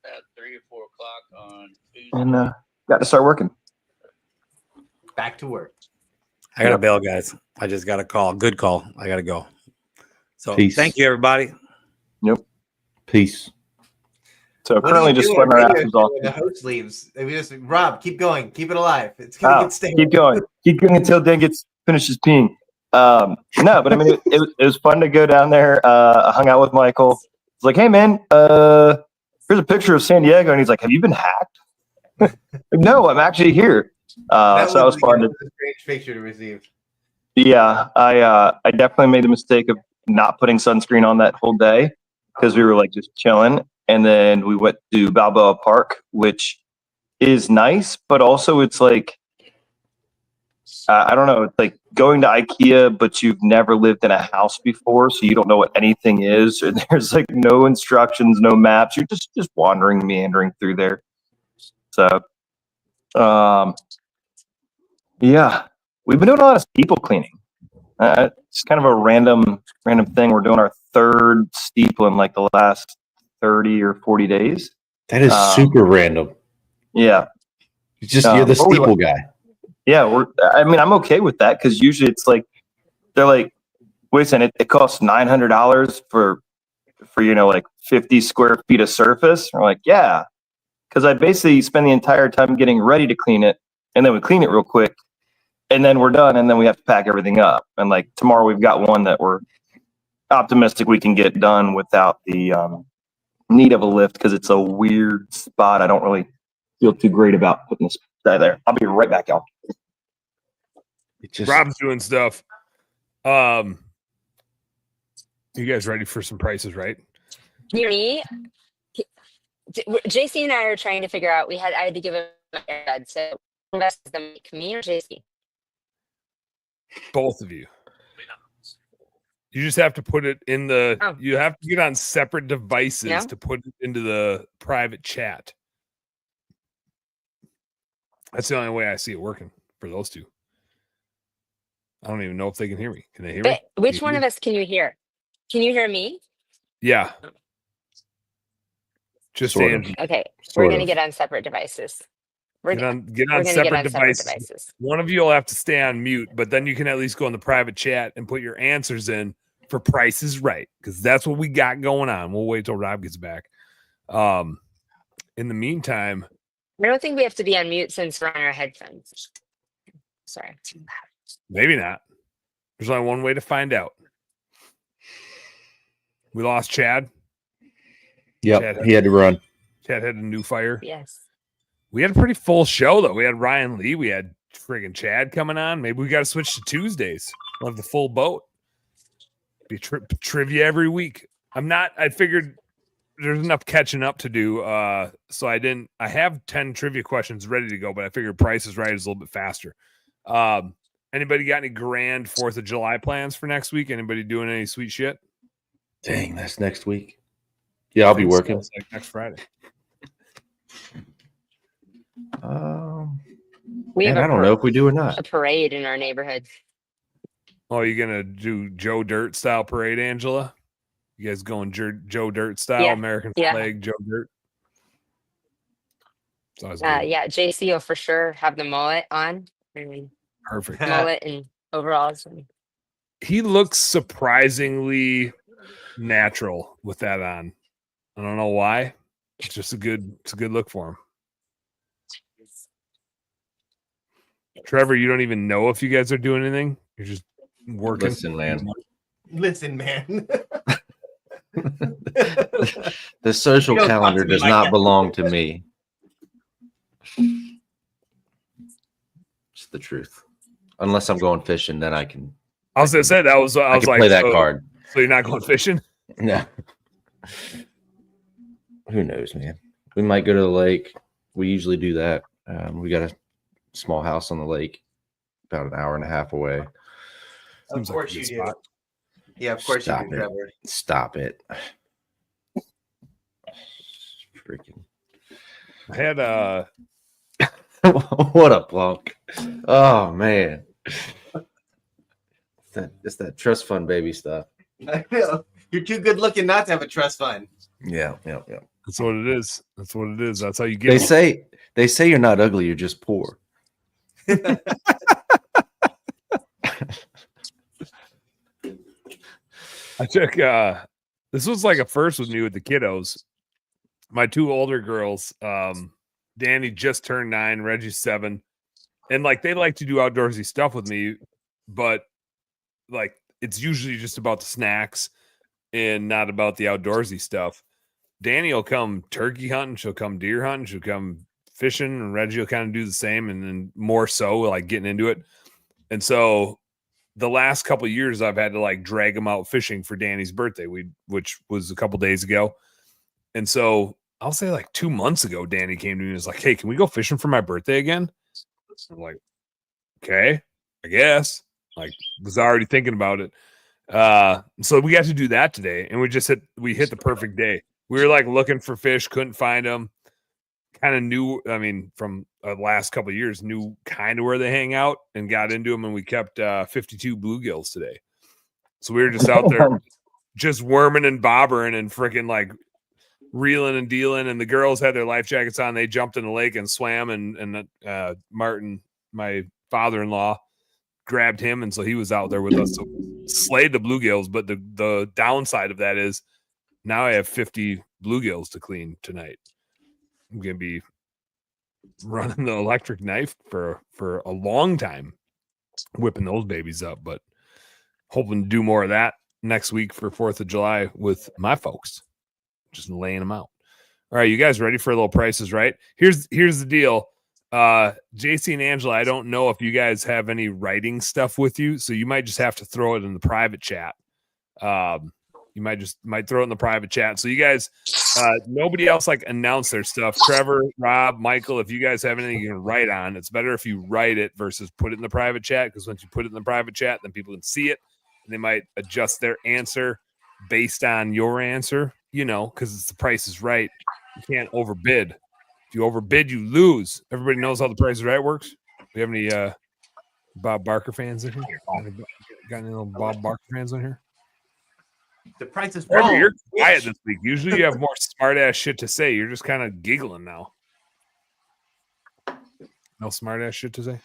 about 3 or 4 o'clock on Tuesday. And got to start working. Back to work. I got to bail, guys. I just got a call. Good call. I got to go. So Peace. Thank you, everybody. Yep. Peace. So currently just sweating our asses off. The host leaves. Rob, keep going. Keep it alive. It's gonna get stale. Keep going. Keep going until Dan finishes peeing. No, but I mean, it was fun to go down there. I hung out with Michael. It's like, hey man, here's a picture of San Diego, and he's like, have you been hacked? No, I'm actually here. So that was fun. A strange picture to receive. Yeah, I definitely made the mistake of not putting sunscreen on that whole day because we were like just chilling, and then we went to Balboa Park, which is nice, but also it's like I don't know. It's like going to IKEA, but you've never lived in a house before, so you don't know what anything is. Or there's like no instructions, no maps. You're just wandering, meandering through there. So, yeah, we've been doing a lot of steeple cleaning. It's kind of a random thing. We're doing our third steeple in like the last 30 or 40 days. That is super random. Yeah. You're the steeple guy. Yeah, I'm okay with that because usually it's like they're like, wait a second, it costs $900 for like 50 square feet of surface. We're like, yeah, because I basically spend the entire time getting ready to clean it, and then we clean it real quick, and then we're done, and then we have to pack everything up. And like tomorrow, we've got one that we're optimistic we can get done without the need of a lift because it's a weird spot. I don't really feel too great about putting this guy there. I'll be right back, y'all. Rob's doing stuff. You guys ready for some prices, right? Near me, JC and I are trying to figure out. I had to give him an airbed. So, invest them, me or JC? Both of you. You just have to put it in the. Oh. You have to get on separate devices to put it into the private chat. That's the only way I see it working for those two. I don't even know if they can hear me. Can they hear me? Which one of us can you hear? Can you hear me? Yeah. Just Angie. Okay, we're going to get on separate devices. Get on separate devices. One of you will have to stay on mute, but then you can at least go in the private chat and put your answers in for Price is Right, because that's what we got going on. We'll wait till Rob gets back. In the meantime, I don't think we have to be on mute since we're on our headphones. Sorry. Maybe not. There's only one way to find out. We lost Chad. Yep, he had to run. Chad had a new fire. Yes. We had a pretty full show, though. We had Ryan Lee. We had friggin' Chad coming on. Maybe we got to switch to Tuesdays. We'll have the full boat. Be trivia every week. I figured there's enough catching up to do. So I have 10 trivia questions ready to go, but I figured Price is Right is a little bit faster. Anybody got any grand 4th of July plans for next week? Anybody doing any sweet shit? Dang, that's next week. Yeah, I'll be working. It's like next Friday. We have I don't know if we do or not. A parade in our neighborhood. Oh, you gonna do Joe Dirt style parade, Angela? You guys going Joe Dirt style, American flag, Joe Dirt? Yeah, JC will for sure have the mullet on. Perfect. Mullet and overalls. He looks surprisingly natural with that on. I don't know why. It's just a good look for him. Trevor, you don't even know if you guys are doing anything. You're just working. Listen, man. The social calendar does not belong to me. It's the truth. Unless I'm going fishing, then I can. I was gonna say that was. I was like, play that card. So you're not going fishing? No. Who knows, man? We might go to the lake. We usually do that. We got a small house on the lake, about an hour and a half away. Of course you do. Yeah, of course you do, Trevor. Stop it. Freaking. I had what a plunk. Oh man. It's that trust fund baby stuff. I know. You're too good looking not to have a trust fund. Yeah. That's what it is. That's how you get. They say you're not ugly, you're just poor. I took this was like a first with me with the kiddos. My two older girls, Danny just turned 9, Reggie's 7, and like they like to do outdoorsy stuff with me, but like it's usually just about the snacks and not about the outdoorsy stuff. Danny will come turkey hunting, she'll come deer hunting, she'll come fishing, and Reggie will kind of do the same, and then more so like getting into it. And so the last couple of years I've had to like drag him out fishing for Danny's birthday, which was a couple days ago. And so I'll say like 2 months ago, Danny came to me and was like, "Hey, can we go fishing for my birthday again?" I'm like, "Okay." I guess. Like, was already thinking about it. So we got to do that today, and we hit the perfect day. We were like looking for fish, couldn't find them. Kind of knew, I mean, from the last couple of years, knew kind of where they hang out and got into them, and we kept 52 bluegills today. So we were just out there just worming and bobbering and freaking like reeling and dealing, and the girls had their life jackets on. They jumped in the lake and swam, and Martin, my father-in-law, grabbed him, and so he was out there with us. So slayed the bluegills, but the downside of that is now I have 50 bluegills to clean tonight. I'm gonna be running the electric knife for a long time, whipping those babies up, but hoping to do more of that next week for 4th of July with my folks, just laying them out. All right, you guys ready for a little Prices Right? Here's the deal. JC and Angela, I don't know if you guys have any writing stuff with you, so you might just have to throw it in the private chat. You might throw it in the private chat. So you guys, nobody else like announce their stuff. Trevor, Rob, Michael, if you guys have anything you can write on, it's better if you write it versus put it in the private chat, because once you put it in the private chat, then people can see it and they might adjust their answer based on your answer, because it's the Price is Right. You can't overbid. If you overbid, you lose. Everybody knows how the Price is Right works. Do you have any Bob Barker fans in here? Got any little Bob Barker fans in here? The Price is Trevor, wrong. you're quiet this week. Usually you have more smart ass shit to say. You're just kind of giggling now. No smart ass shit to say?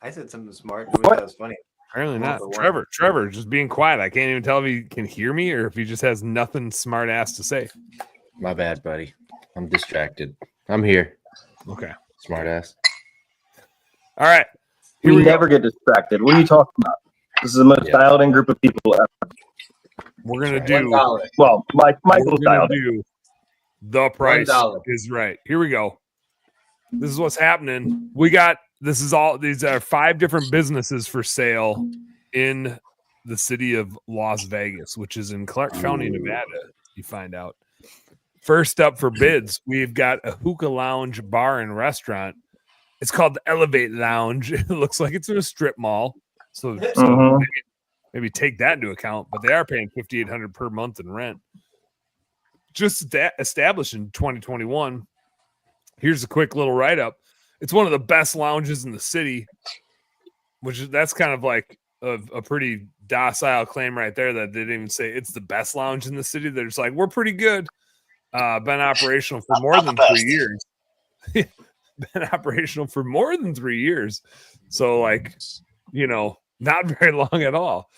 I said something smart. That was funny. Apparently not. Trevor, just being quiet. I can't even tell if he can hear me or if he just has nothing smart ass to say. My bad, buddy. I'm distracted. I'm here. Okay. Smart ass. All right. We never get distracted. What are you talking about? This is the most dialed in group of people ever. We're going to do. Well, Michael's dialed in. Do the Price is Right. Here we go. This is what's happening. These are 5 different businesses for sale in the city of Las Vegas, which is in Clark County, Nevada. You find out. First up for bids, we've got a hookah lounge bar and restaurant. It's called the Elevate Lounge. It looks like it's in a strip mall. So maybe take that into account, but they are paying $5,800 per month in rent. Just established in 2021. Here's a quick little write-up. It's one of the best lounges in the city, that's kind of like a pretty docile claim right there, that they didn't even say it's the best lounge in the city. They're just like, we're pretty good. Been operational for more than 3 years. Been operational for more than 3 years. So not very long at all.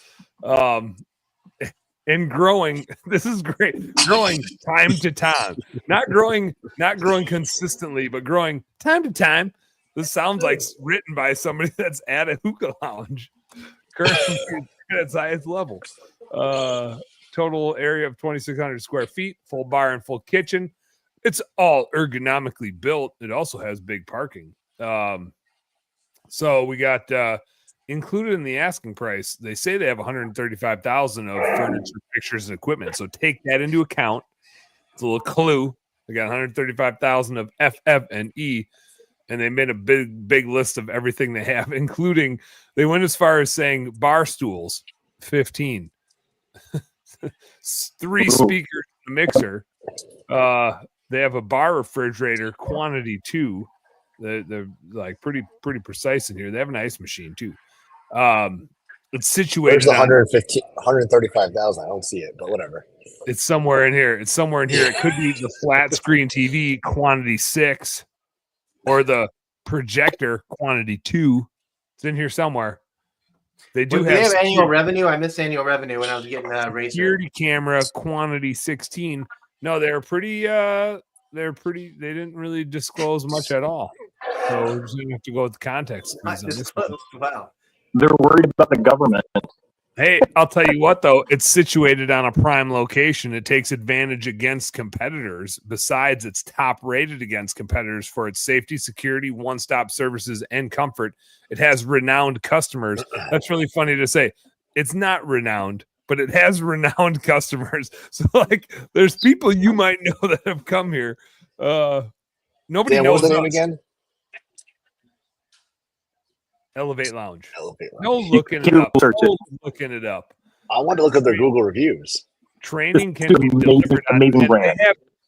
And growing, this is great. Growing time to time. Not growing consistently, but growing time to time. This sounds like written by somebody that's at a hookah lounge. Currently at its highest level. Total area of 2,600 square feet, full bar and full kitchen. It's all ergonomically built. It also has big parking. So we got included in the asking price. They say they have $135,000 of furniture, pictures, and equipment. So take that into account. It's a little clue. They got $135,000 of FF&E, and they made a big list of everything they have, including they went as far as saying bar stools, 15, 3 speakers, a mixer. They have a bar refrigerator, quantity 2. They're like pretty precise in here. They have an ice machine too. It's situated. Where's the 135,000? I don't see it, but whatever. It's somewhere in here. It could be the flat screen TV, quantity 6, or the projector, quantity 2. It's in here somewhere. They do have annual revenue. I missed annual revenue when I was getting Razer. Security camera, quantity 16. No, they're pretty. They didn't really disclose much at all. So we're just gonna have to go with the context. Wow. They're worried about the government. Hey, I'll tell you what, though. It's situated on a prime location. It takes advantage against competitors. Besides, it's top rated against competitors for its safety, security, one-stop services, and comfort. It has renowned customers. That's really funny to say. It's not renowned, but it has renowned customers. So, there's people you might know that have come here. Nobody knows the name again. Elevate Lounge. Elevate Lounge. No looking it up. No looking it up. I want to look at their Google reviews. Training can It's be an delivered on, amazing and brand.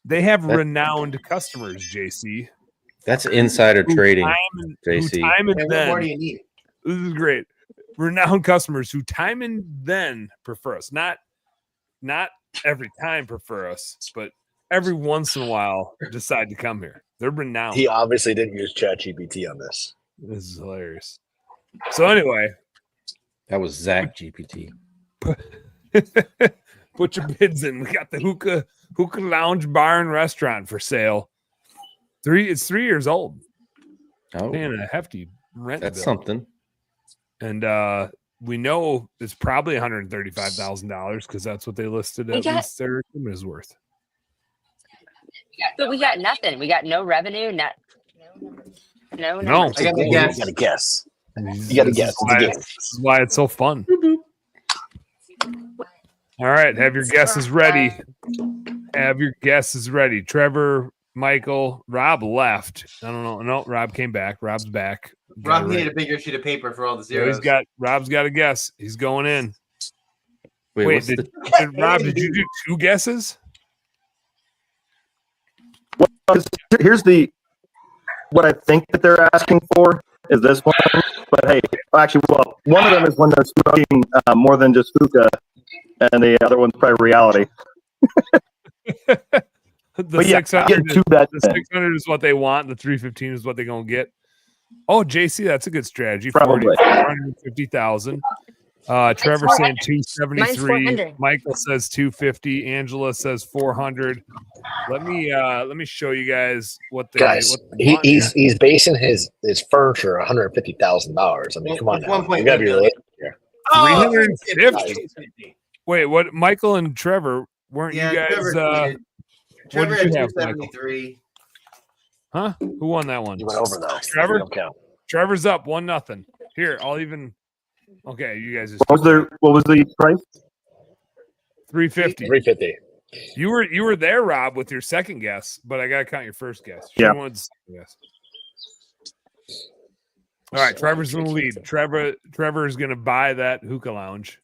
they have renowned customers, JC. That's insider trading, JC. Time and And what then, more do you need? this is great. Renowned customers who time and then prefer us. Not every time prefer us, but every once in a while decide to come here. They're renowned. He obviously didn't use ChatGPT on this. This is hilarious. So anyway, That was Zach GPT. put your bids in. We got the hookah lounge bar and restaurant for sale. It's 3 years old. Oh, Paying a hefty rent. that's bill. something. And we know it's probably $135,000 because that's what they listed at least their equipment is worth. But we got nothing. We got no revenue. No. No. I got to You guess. got to guess. You got to guess. It's a game. This is why it's so fun. All right, have your guesses ready. Have your guesses ready. Trevor, Michael, Rob left. I don't know. No, Rob came back. Rob's back. Rob needed a bigger sheet of paper for all the So zeros. Rob's got a guess. He's going in. Wait, Wait, what's did, the- Rob, did you do 2 guesses? Here's what I think that they're asking for is this one. But hey, actually, well, one of them is when they're smoking more than just hookah, and the other one's probably reality. The But yeah, 600, get 2 bets the in. 600 is what they want. The 315 is what they're going to get. Oh, JC, that's a good strategy. Probably. 450,000. Trevor saying 273. 400. Michael says 250. Angela says 400. Let me show you guys what they Guys, what they want here. he's basing his furniture $150,000. I mean, come on now. You got to be realistic here. 350. Wait, what? Michael and Trevor weren't Yeah, you guys? Trevor Trevor had you have, Michael? 273. Huh? Who won that one? You went over though. Trevor? You don't count. Trevor's up 1-0. Here, I'll even. Okay, you guys. What was the price? 350. 350. You were there, Rob, with your second guess, but I gotta count your first guess. Yeah. She wanted the second guess. All right, Trevor's in the lead. Trevor is gonna buy that hookah lounge.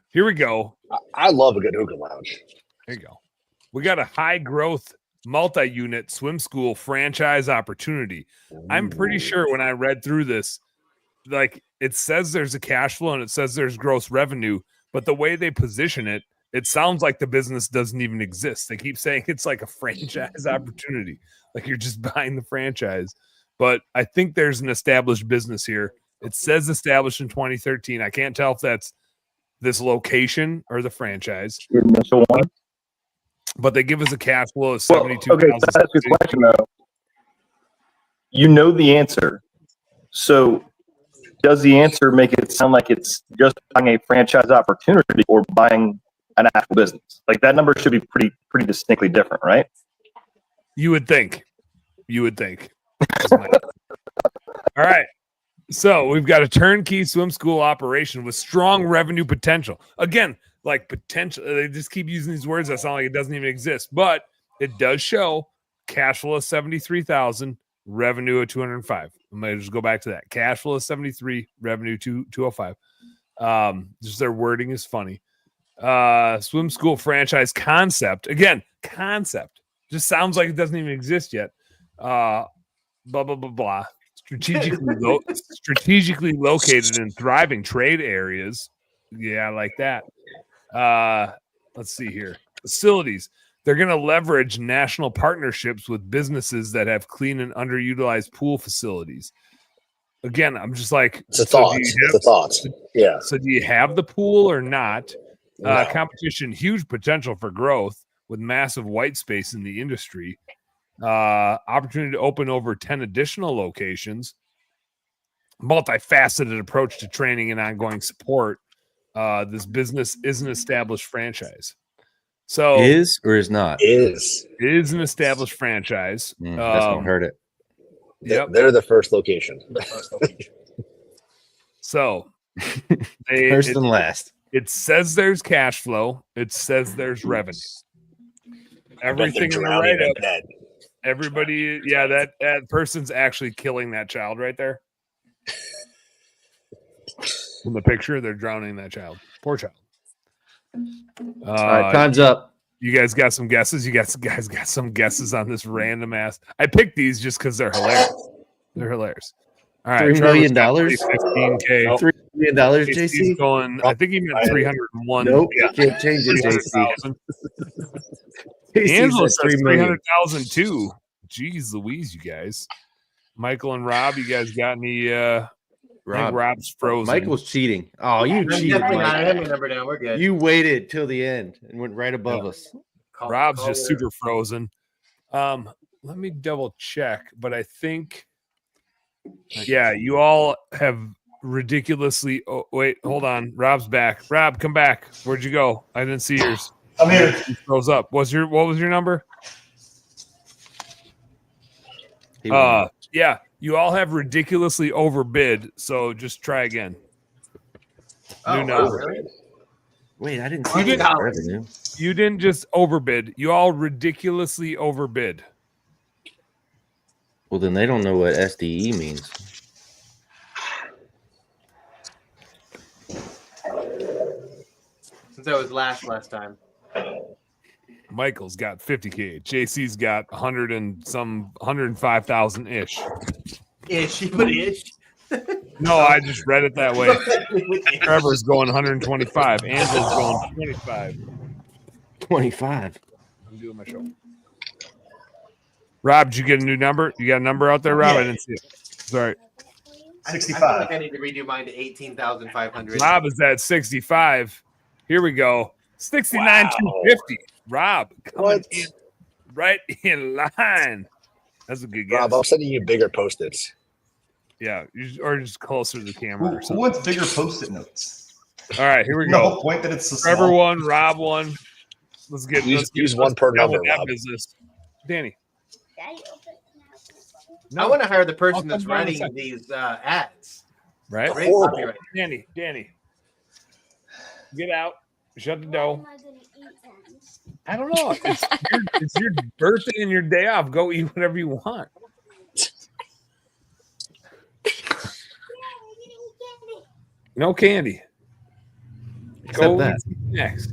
Here we go. I love a good hookah lounge. There you go. We got a high growth multi-unit swim school franchise opportunity. I'm pretty sure when I read through this, like it says there's a cash flow and it says there's gross revenue, but the way they position it, it sounds like the business doesn't even exist. They keep saying it's like a franchise opportunity, like you're just buying the franchise. But I think there's an established business here. It says established in 2013. I can't tell if that's this location or the franchise. Your initial one. But they give us a cash flow of Well, 72,000. okay, that's a good question though. You know the answer. So does the answer make it sound like it's just buying a franchise opportunity or buying an actual business? Like that number should be pretty distinctly different, right? You would think. All right. So we've got a turnkey swim school operation with strong revenue potential. Again, like potential, they just keep using these words that sound like it doesn't even exist, but it does show cash flow of 73,000, revenue of 205. I might just go back to that. Cash flow of 73, revenue 205. Just their wording is funny. Swim school franchise concept. Again, concept. Just sounds like it doesn't even exist yet. Blah, blah, blah, blah. Strategically located in thriving trade areas. Yeah, I like that. Let's see here. Facilities. They're going to leverage national partnerships with businesses that have clean and underutilized pool facilities. Again, I'm just like, It's a thought. It's a thought. Yeah. So do you have the pool or not? No. Competition, huge potential for growth with massive white space in the industry. Opportunity to open over 10 additional locations. Multifaceted approach to training and ongoing support. This business is an established franchise. So Is or is not? Is an established franchise. That's not heard it. Yep. They're the first location. So First and last. It says there's cash flow. It says there's revenue. Everything in the write-up. Everybody, yeah, that person's actually killing that child right there. From the picture, they're drowning that child. Poor child. All right, time's up. You guys got some guesses? You guys got some guesses on this random ass. I picked these just because they're hilarious. They're hilarious. All right, $3 million? $15K. $3 million, JC? Going, I think he meant 301. Nope, you can't change it, JC. Angela says 300,000 too. Jeez Louise, you guys. Michael and Rob, you guys got any? Rob's frozen. Michael's cheating. Oh, you cheated, Mike. Number down. We're good. You waited till the end and went right above us. Rob's just super frozen. Let me double check, but I think, yeah, you all have ridiculously. Oh, wait, hold on. Rob's back. Rob, come back. Where'd you go? I didn't see yours. I'm here. He froze up. What was your number? Yeah. You all have ridiculously overbid, so just try again. New number. Wait, I didn't see revenue. You didn't just overbid. You all ridiculously overbid. Well, then they don't know what SDE means. Since I was last time. Michael's got 50K. JC's got 105,000 ish. Ish, you put ish. No, I just read it that way. Trevor's going 125. Angela's going 25. 25. I'm doing my show. Rob, did you get a new number? You got a number out there, Rob? Yeah. I didn't see it. Sorry. 65. I feel like I need to redo mine to 18,500. Rob is at 65. Here we go. 69,250. Rob coming in right in line. That's a good guess. Rob, I'm sending you bigger Post-its. Yeah, or just closer to the camera. Or Who something. wants bigger Post-it notes? All right, here we The go. whole point that it's so Trevor small. won, Rob won. Let's use one per number, that Rob. business. Danny. I want to hire the person I'll that's come down in a running second. these ads. Right? Great copyright. Danny. Get out. Shut the door. I don't know. It's your birthday and your day off. Go eat whatever you want. No candy. Except Go that. eat next.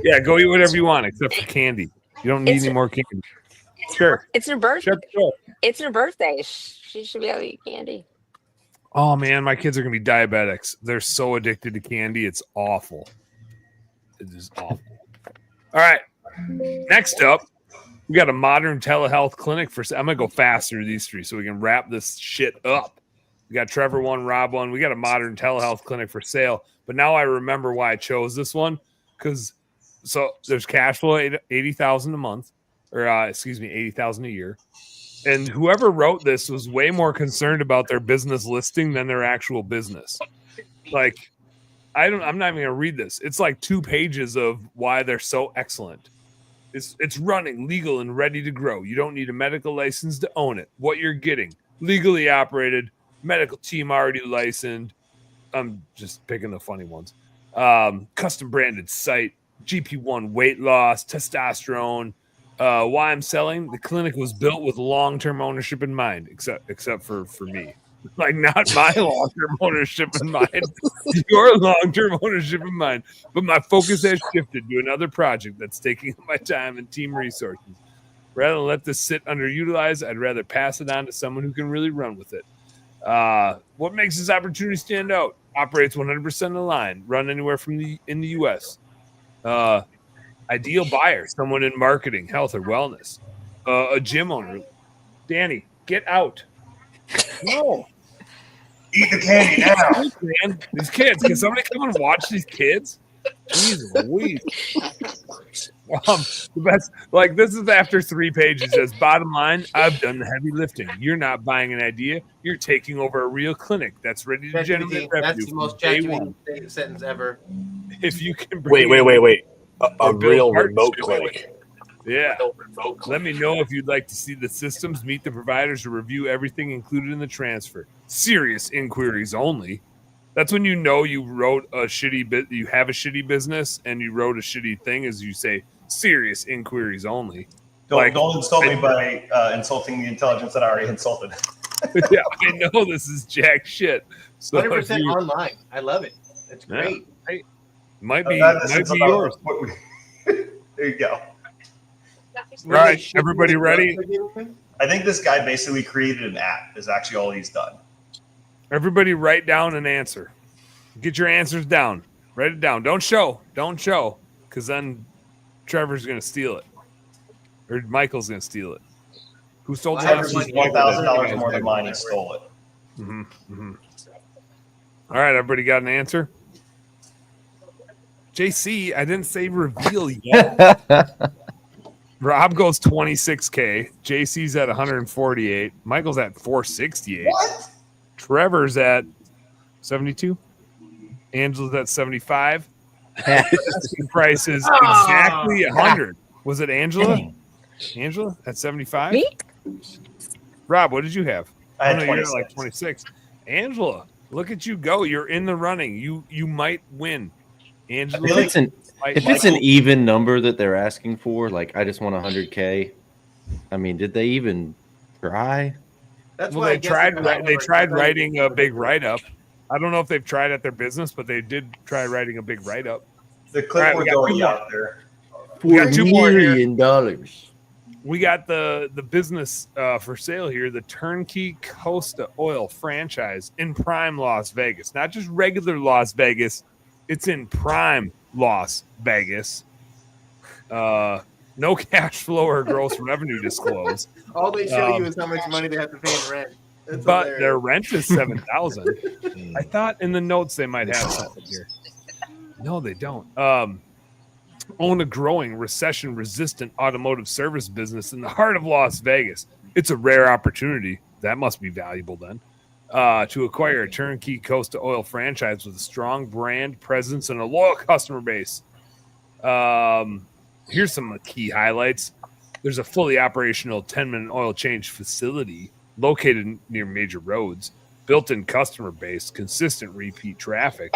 Yeah, go eat whatever you want except for candy. You don't need any more candy. Sure. It's her birthday. Shut the door. It's her birthday. She should be able to eat candy. Oh man, my kids are gonna be diabetics. They're so addicted to candy. It's awful. It is awful. All right. Next up, we got a modern telehealth clinic for. I'm gonna go fast through these three so we can wrap this shit up. We got Trevor one, Rob one. We got a modern telehealth clinic for sale. But now I remember why I chose this one because there's cash flow 80,000 a month, or 80,000 a year. And whoever wrote this was way more concerned about their business listing than their actual business. Like, I'm not even gonna read this. It's like 2 pages of why they're so excellent. It's running, legal, and ready to grow. You don't need a medical license to own it. What you're getting, legally operated, medical team already licensed. I'm just picking the funny ones. Custom branded site, GP1 weight loss, testosterone. Why I'm selling, the clinic was built with long-term ownership in mind, except for me. Like, not my long-term ownership in mind, your long-term ownership in mind. But my focus has shifted to another project that's taking up my time and team resources. Rather than let this sit underutilized, I'd rather pass it on to someone who can really run with it. What makes this opportunity stand out? Operates 100% in the line, run anywhere in the U.S. Ideal buyer, someone in marketing, health, or wellness. A gym owner. Danny, get out. No. Eat the candy now. Man, these kids. Can somebody come and watch these kids? Jesus Louise. The best, like, this is after 3 pages. Says, bottom line, I've done the heavy lifting. You're not buying an idea. You're taking over a real clinic that's ready to generate revenue. That's the most challenging sentence ever. If you can wait. A real remote clinic. Yeah. Let me know if you'd like to see the systems, meet the providers, or review everything included in the transfer. Serious inquiries only. That's when you know you wrote a shitty bit. You have a shitty business and you wrote a shitty thing, as you say, serious inquiries only. Don't insult me by insulting the intelligence that I already insulted. Yeah, I know this is jack shit. So 100% online. I love it. That's great. Hey, might be That's about yours. what there you go. All right, everybody ready? I think this guy basically created an app. Is actually all he's done. Everybody write down an answer. Get your answers down. Write it down. Don't show, because then Trevor's going to steal it. Or Michael's going to steal it. Who stole Trevor's John's? is $1,000 more than mine. He stole it. All right, everybody got an answer? JC, I didn't say reveal yet. Rob goes 26K. JC's at 148. Michael's at 468. What? Trevor's at 72. Angela's at 75. Asking price is exactly 100. Was it Angela? Angela at 75? Me? Rob, what did you have? I had you're 26. like 26. Angela, look at you go. You're in the running. You might win. Angela, if it's an even number that they're asking for, like I just want 100K. I mean, did they even try? That's well, why they tried writing a big write-up. I don't know if they've tried at their business, but they did try writing a big write-up. The clipboard's already out there. We got $2 million. We got the business for sale here, the Turnkey Costa Oil franchise in prime Las Vegas. Not just regular Las Vegas. It's in prime Las Vegas. No cash flow or gross revenue disclosed. All they show you is how much money they have to pay in rent. That's But hilarious. their rent is $7,000. I thought in the notes they might have something here. No, they don't. Own a growing recession-resistant automotive service business in the heart of Las Vegas. It's a rare opportunity. That must be valuable then. To acquire a turnkey Costa Oil franchise with a strong brand presence and a loyal customer base. Here's some key highlights. There's a fully operational 10-minute oil change facility located near major roads, built-in customer base, consistent repeat traffic.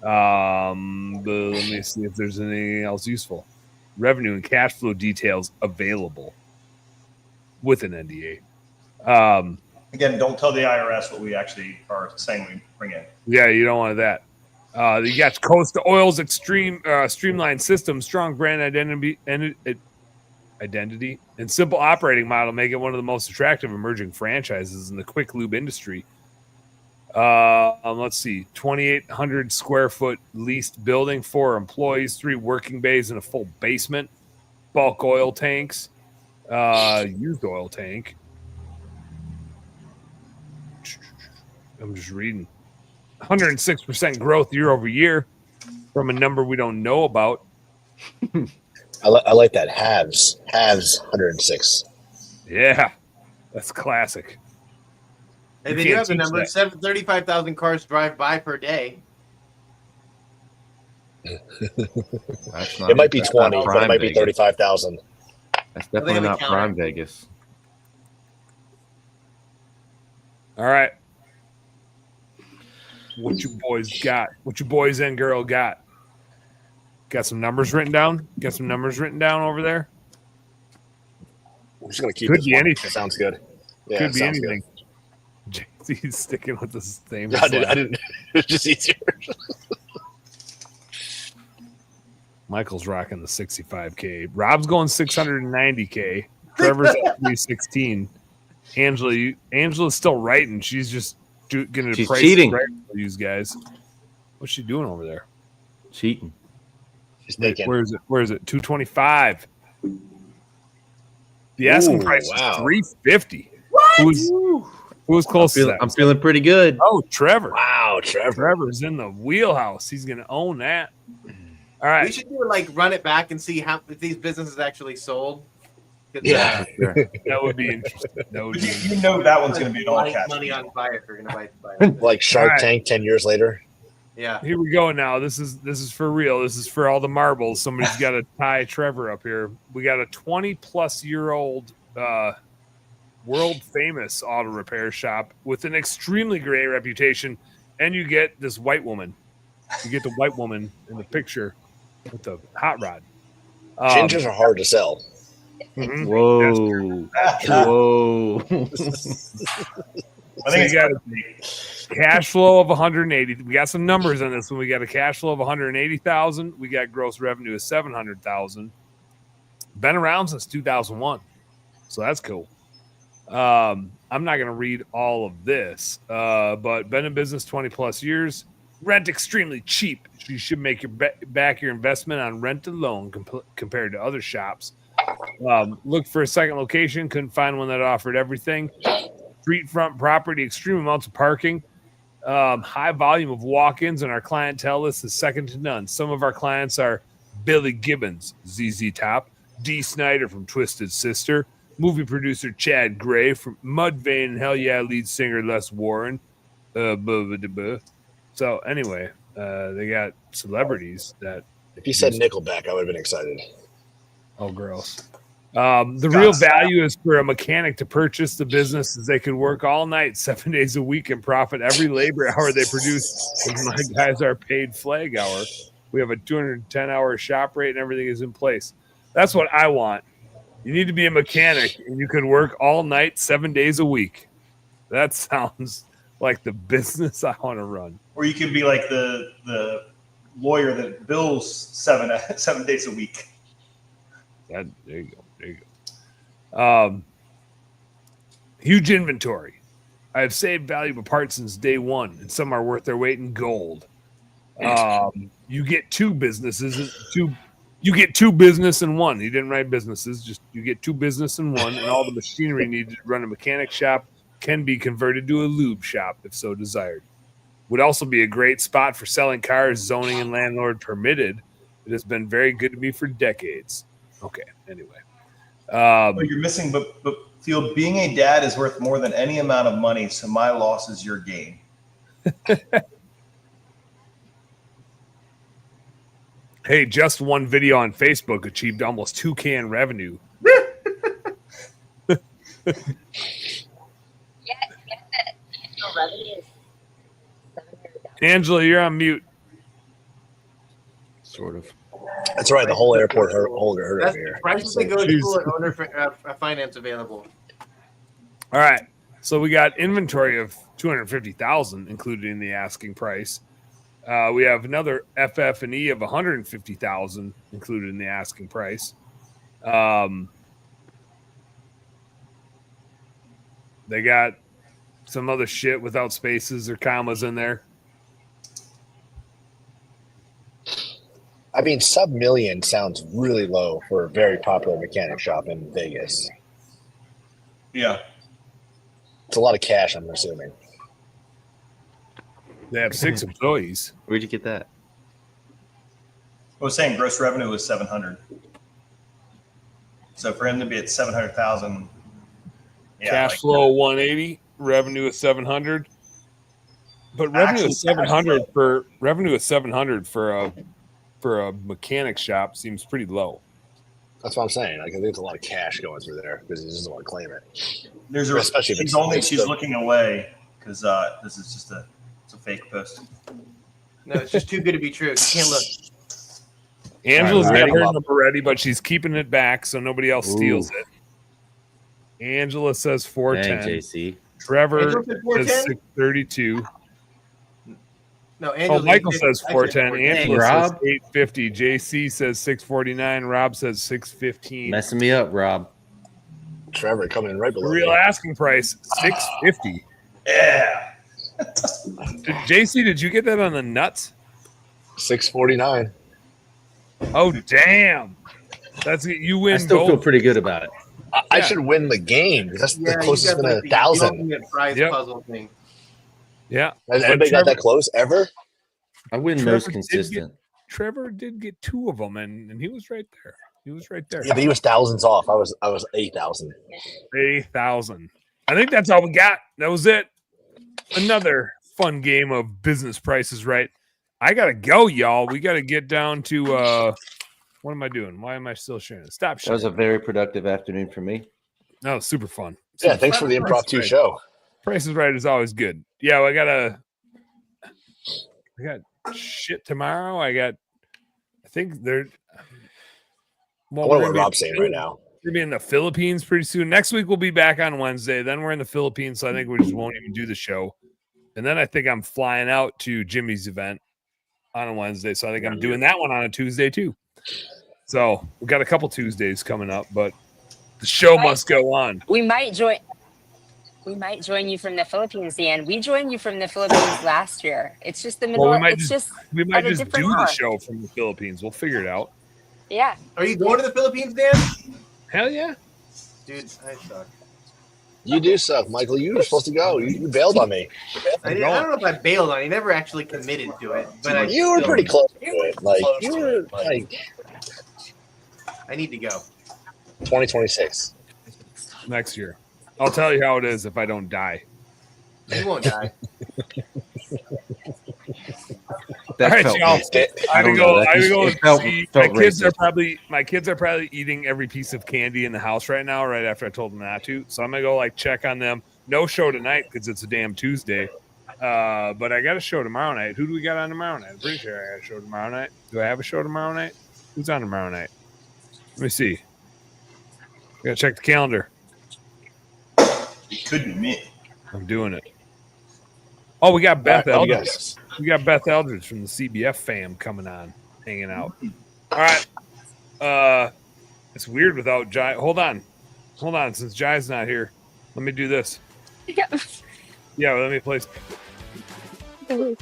But let me see if there's anything else useful. Revenue and cash flow details available with an NDA. Again, don't tell the IRS what we actually are saying we bring in. Yeah, you don't want that. You got Costa Oil's streamlined system, strong brand identity, and simple operating model make it one of the most attractive emerging franchises in the quick lube industry. Let's see, 2,800 square foot leased building, 4 employees, 3 working bays, and a full basement. Bulk oil tanks, used oil tank. I'm just reading. 106% growth year over year from a number we don't know about. I like that. Halves 106. Yeah, that's classic. And then you have the number 35,000 cars drive by per day. It might be 20, but it might be 35,000. That's definitely not prime Vegas. All right. What you boys got? What you boys and girl got? Got some numbers written down? Got some numbers written down over there? I'm just going to keep Could this be one. anything. Sounds good. Yeah, Could be sounds anything. JC's sticking with the same. I didn't. It's just easier. Michael's rocking the 65K. Rob's going 690K. Trevor's at 316. Angela's still writing. She's just going to price cheating right for these guys. What's she doing over there? Cheating. She's making. Where is it? 225. The asking price is 350. What? Who's close to that? I'm feeling pretty good. Oh, Trevor. Wow, Trevor. Trevor's in the wheelhouse. He's going to own that. All right. We should do run it back and see how if these businesses actually sold. Yeah, that would be interesting. That would be interesting. You know that one's going to be an all cash. Money on fire if you're going to buy it. like Shark Right. Tank 10 years later. Yeah. Here we go now. This is for real. This is for all the marbles. Somebody's got to tie Trevor up here. We got a 20-plus-year-old world-famous auto repair shop with an extremely great reputation, and you get this white woman. You get the white woman in the picture with the hot rod. Gingers are hard to sell. Mhm. Whoa. Whoa. So you got a cash flow of 180. We got some numbers on this one. We got a cash flow of 180,000. We got gross revenue of 700,000. Been around since 2001, so that's cool. I'm not going to read all of this, but been in business 20 plus years. Rent extremely cheap. You should make your back your investment on rent alone compared to other shops. Looked for a second location, couldn't find one that offered everything. Street front property, extreme amounts of parking, high volume of walk-ins, and our clientele list is second to none. Some of our clients are Billy Gibbons, ZZ Top, Dee Snider from Twisted Sister, movie producer Chad Gray from Mudvayne, and Hell Yeah lead singer Les Warren. So anyway, they got celebrities that. If you said Nickelback, I would have been excited. Oh, gross. The real value is for a mechanic to purchase the business as they could work all night, 7 days a week, and profit every labor hour they produce. And my guys are paid flag hour. We have a 210-hour shop rate, and everything is in place. That's what I want. You need to be a mechanic, and you can work all night, 7 days a week. That sounds like the business I want to run. Or you could be like the lawyer that bills 7 days a week. There you go. Huge inventory. I have saved valuable parts since day one, and some are worth their weight in gold. You get two businesses, you get two business in one. He didn't write businesses, just you get two business in one, and all the machinery needed to run a mechanic shop can be converted to a lube shop if so desired. Would also be a great spot for selling cars, zoning and landlord permitted. It has been very good to me for decades. Okay, anyway. But you're missing, but Field, being a dad is worth more than any amount of money, so my loss is your gain. Hey, just one video on Facebook achieved almost 2K in revenue. Angela, you're on mute. Sort of. That's right. The whole airport heard of here. Prices that go to school and owner finance available. All right. So we got inventory of 250,000 included in the asking price. We have another FF&E of 150,000 included in the asking price. They got some other shit without spaces or commas in there. I mean, sub-million sounds really low for a very popular mechanic shop in Vegas. Yeah. It's a lot of cash, I'm assuming. They have 6 employees. Where'd you get that? I was saying gross revenue was 700. So for him to be at 700,000, cash flow 180, revenue is 700. But revenue is 700 for a mechanic shop seems pretty low. That's what I'm saying. Like, I think there's a lot of cash going through there because he doesn't want to claim it. Especially she's looking away because this is just a fake post. No, it's just too good to be true. You can't look. Angela's got her number ready, but she's keeping it back so nobody else steals it. Angela says 410. Dang, JC. Trevor says 632. No, Angela, Michael says 410. Angela says Rob? 850. JC says 649. Rob says 615. Messing me up, Rob. Trevor coming in right below. Real asking price 650. Yeah. JC, did you get that on the nuts? 649. Oh damn! That's it. You win. I still feel pretty good about it. I should win the game. That's the closest to 1,000. Prize puzzle thing. Yeah. Has anybody got that close ever? I win most consistent. Trevor did get 2 of them, and he was right there. He was right there. Yeah, but he was thousands off. I was 8,000. 8,000. I think that's all we got. That was it. Another fun game of business prices right. I gotta go, y'all. We gotta get down to what am I doing? Why am I still sharing it? Stop sharing. That was a very productive afternoon for me. No, super fun. Yeah, thanks for the impromptu show. Price is Right is always good. Yeah, I got shit tomorrow. I think they're. I wonder what Rob's saying right now. We'll be in the Philippines pretty soon. Next week we'll be back on Wednesday. Then we're in the Philippines, so I think we just won't even do the show. And then I think I'm flying out to Jimmy's event on a Wednesday, so I think I'm doing that one on a Tuesday too. So we've got a couple Tuesdays coming up, but the show must go on. We might join you from the Philippines, Dan. We joined you from the Philippines last year. It's just the middle. Well, we might it's just at a do different the hour. show from the Philippines. We'll figure it out. Yeah. Are you going to the Philippines, Dan? Hell yeah. Dude, I suck. You do suck, Michael. You were supposed to go. You bailed on me. I don't know if I bailed on it. I never actually committed to it. But You were pretty close to it. Like, you were like I need to go. 2026. Next year. I'll tell you how it is if I don't die. You won't die. All right, y'all. I gotta go. My kids are probably eating every piece of candy in the house right now. Right after I told them not to, so I'm gonna go check on them. No show tonight because it's a damn Tuesday. But I got a show tomorrow night. Who do we got on tomorrow night? I'm pretty sure I got a show tomorrow night. Do I have a show tomorrow night? Who's on tomorrow night? Let me see. I gotta check the calendar. It could be me. I'm doing it. Oh, we got Beth All right, Eldridge. We got Beth Eldridge from the CBF fam coming on, hanging out. All right. It's weird without Jai. Hold on. Since Jai's not here, let me do this. Yeah, let me place and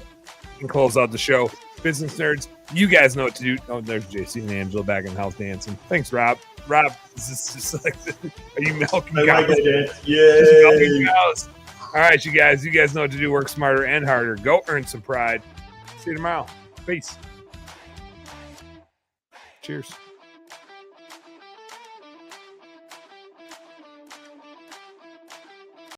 close out the show. Business nerds, you guys know what to do. Oh, there's JC and Angela back in the house dancing. Thanks, Rob. Rob, is this just like, are you milking cows? Yay. Cows. All right, you guys know what to do. Work smarter and harder. Go earn some pride. See you tomorrow. Peace. Cheers.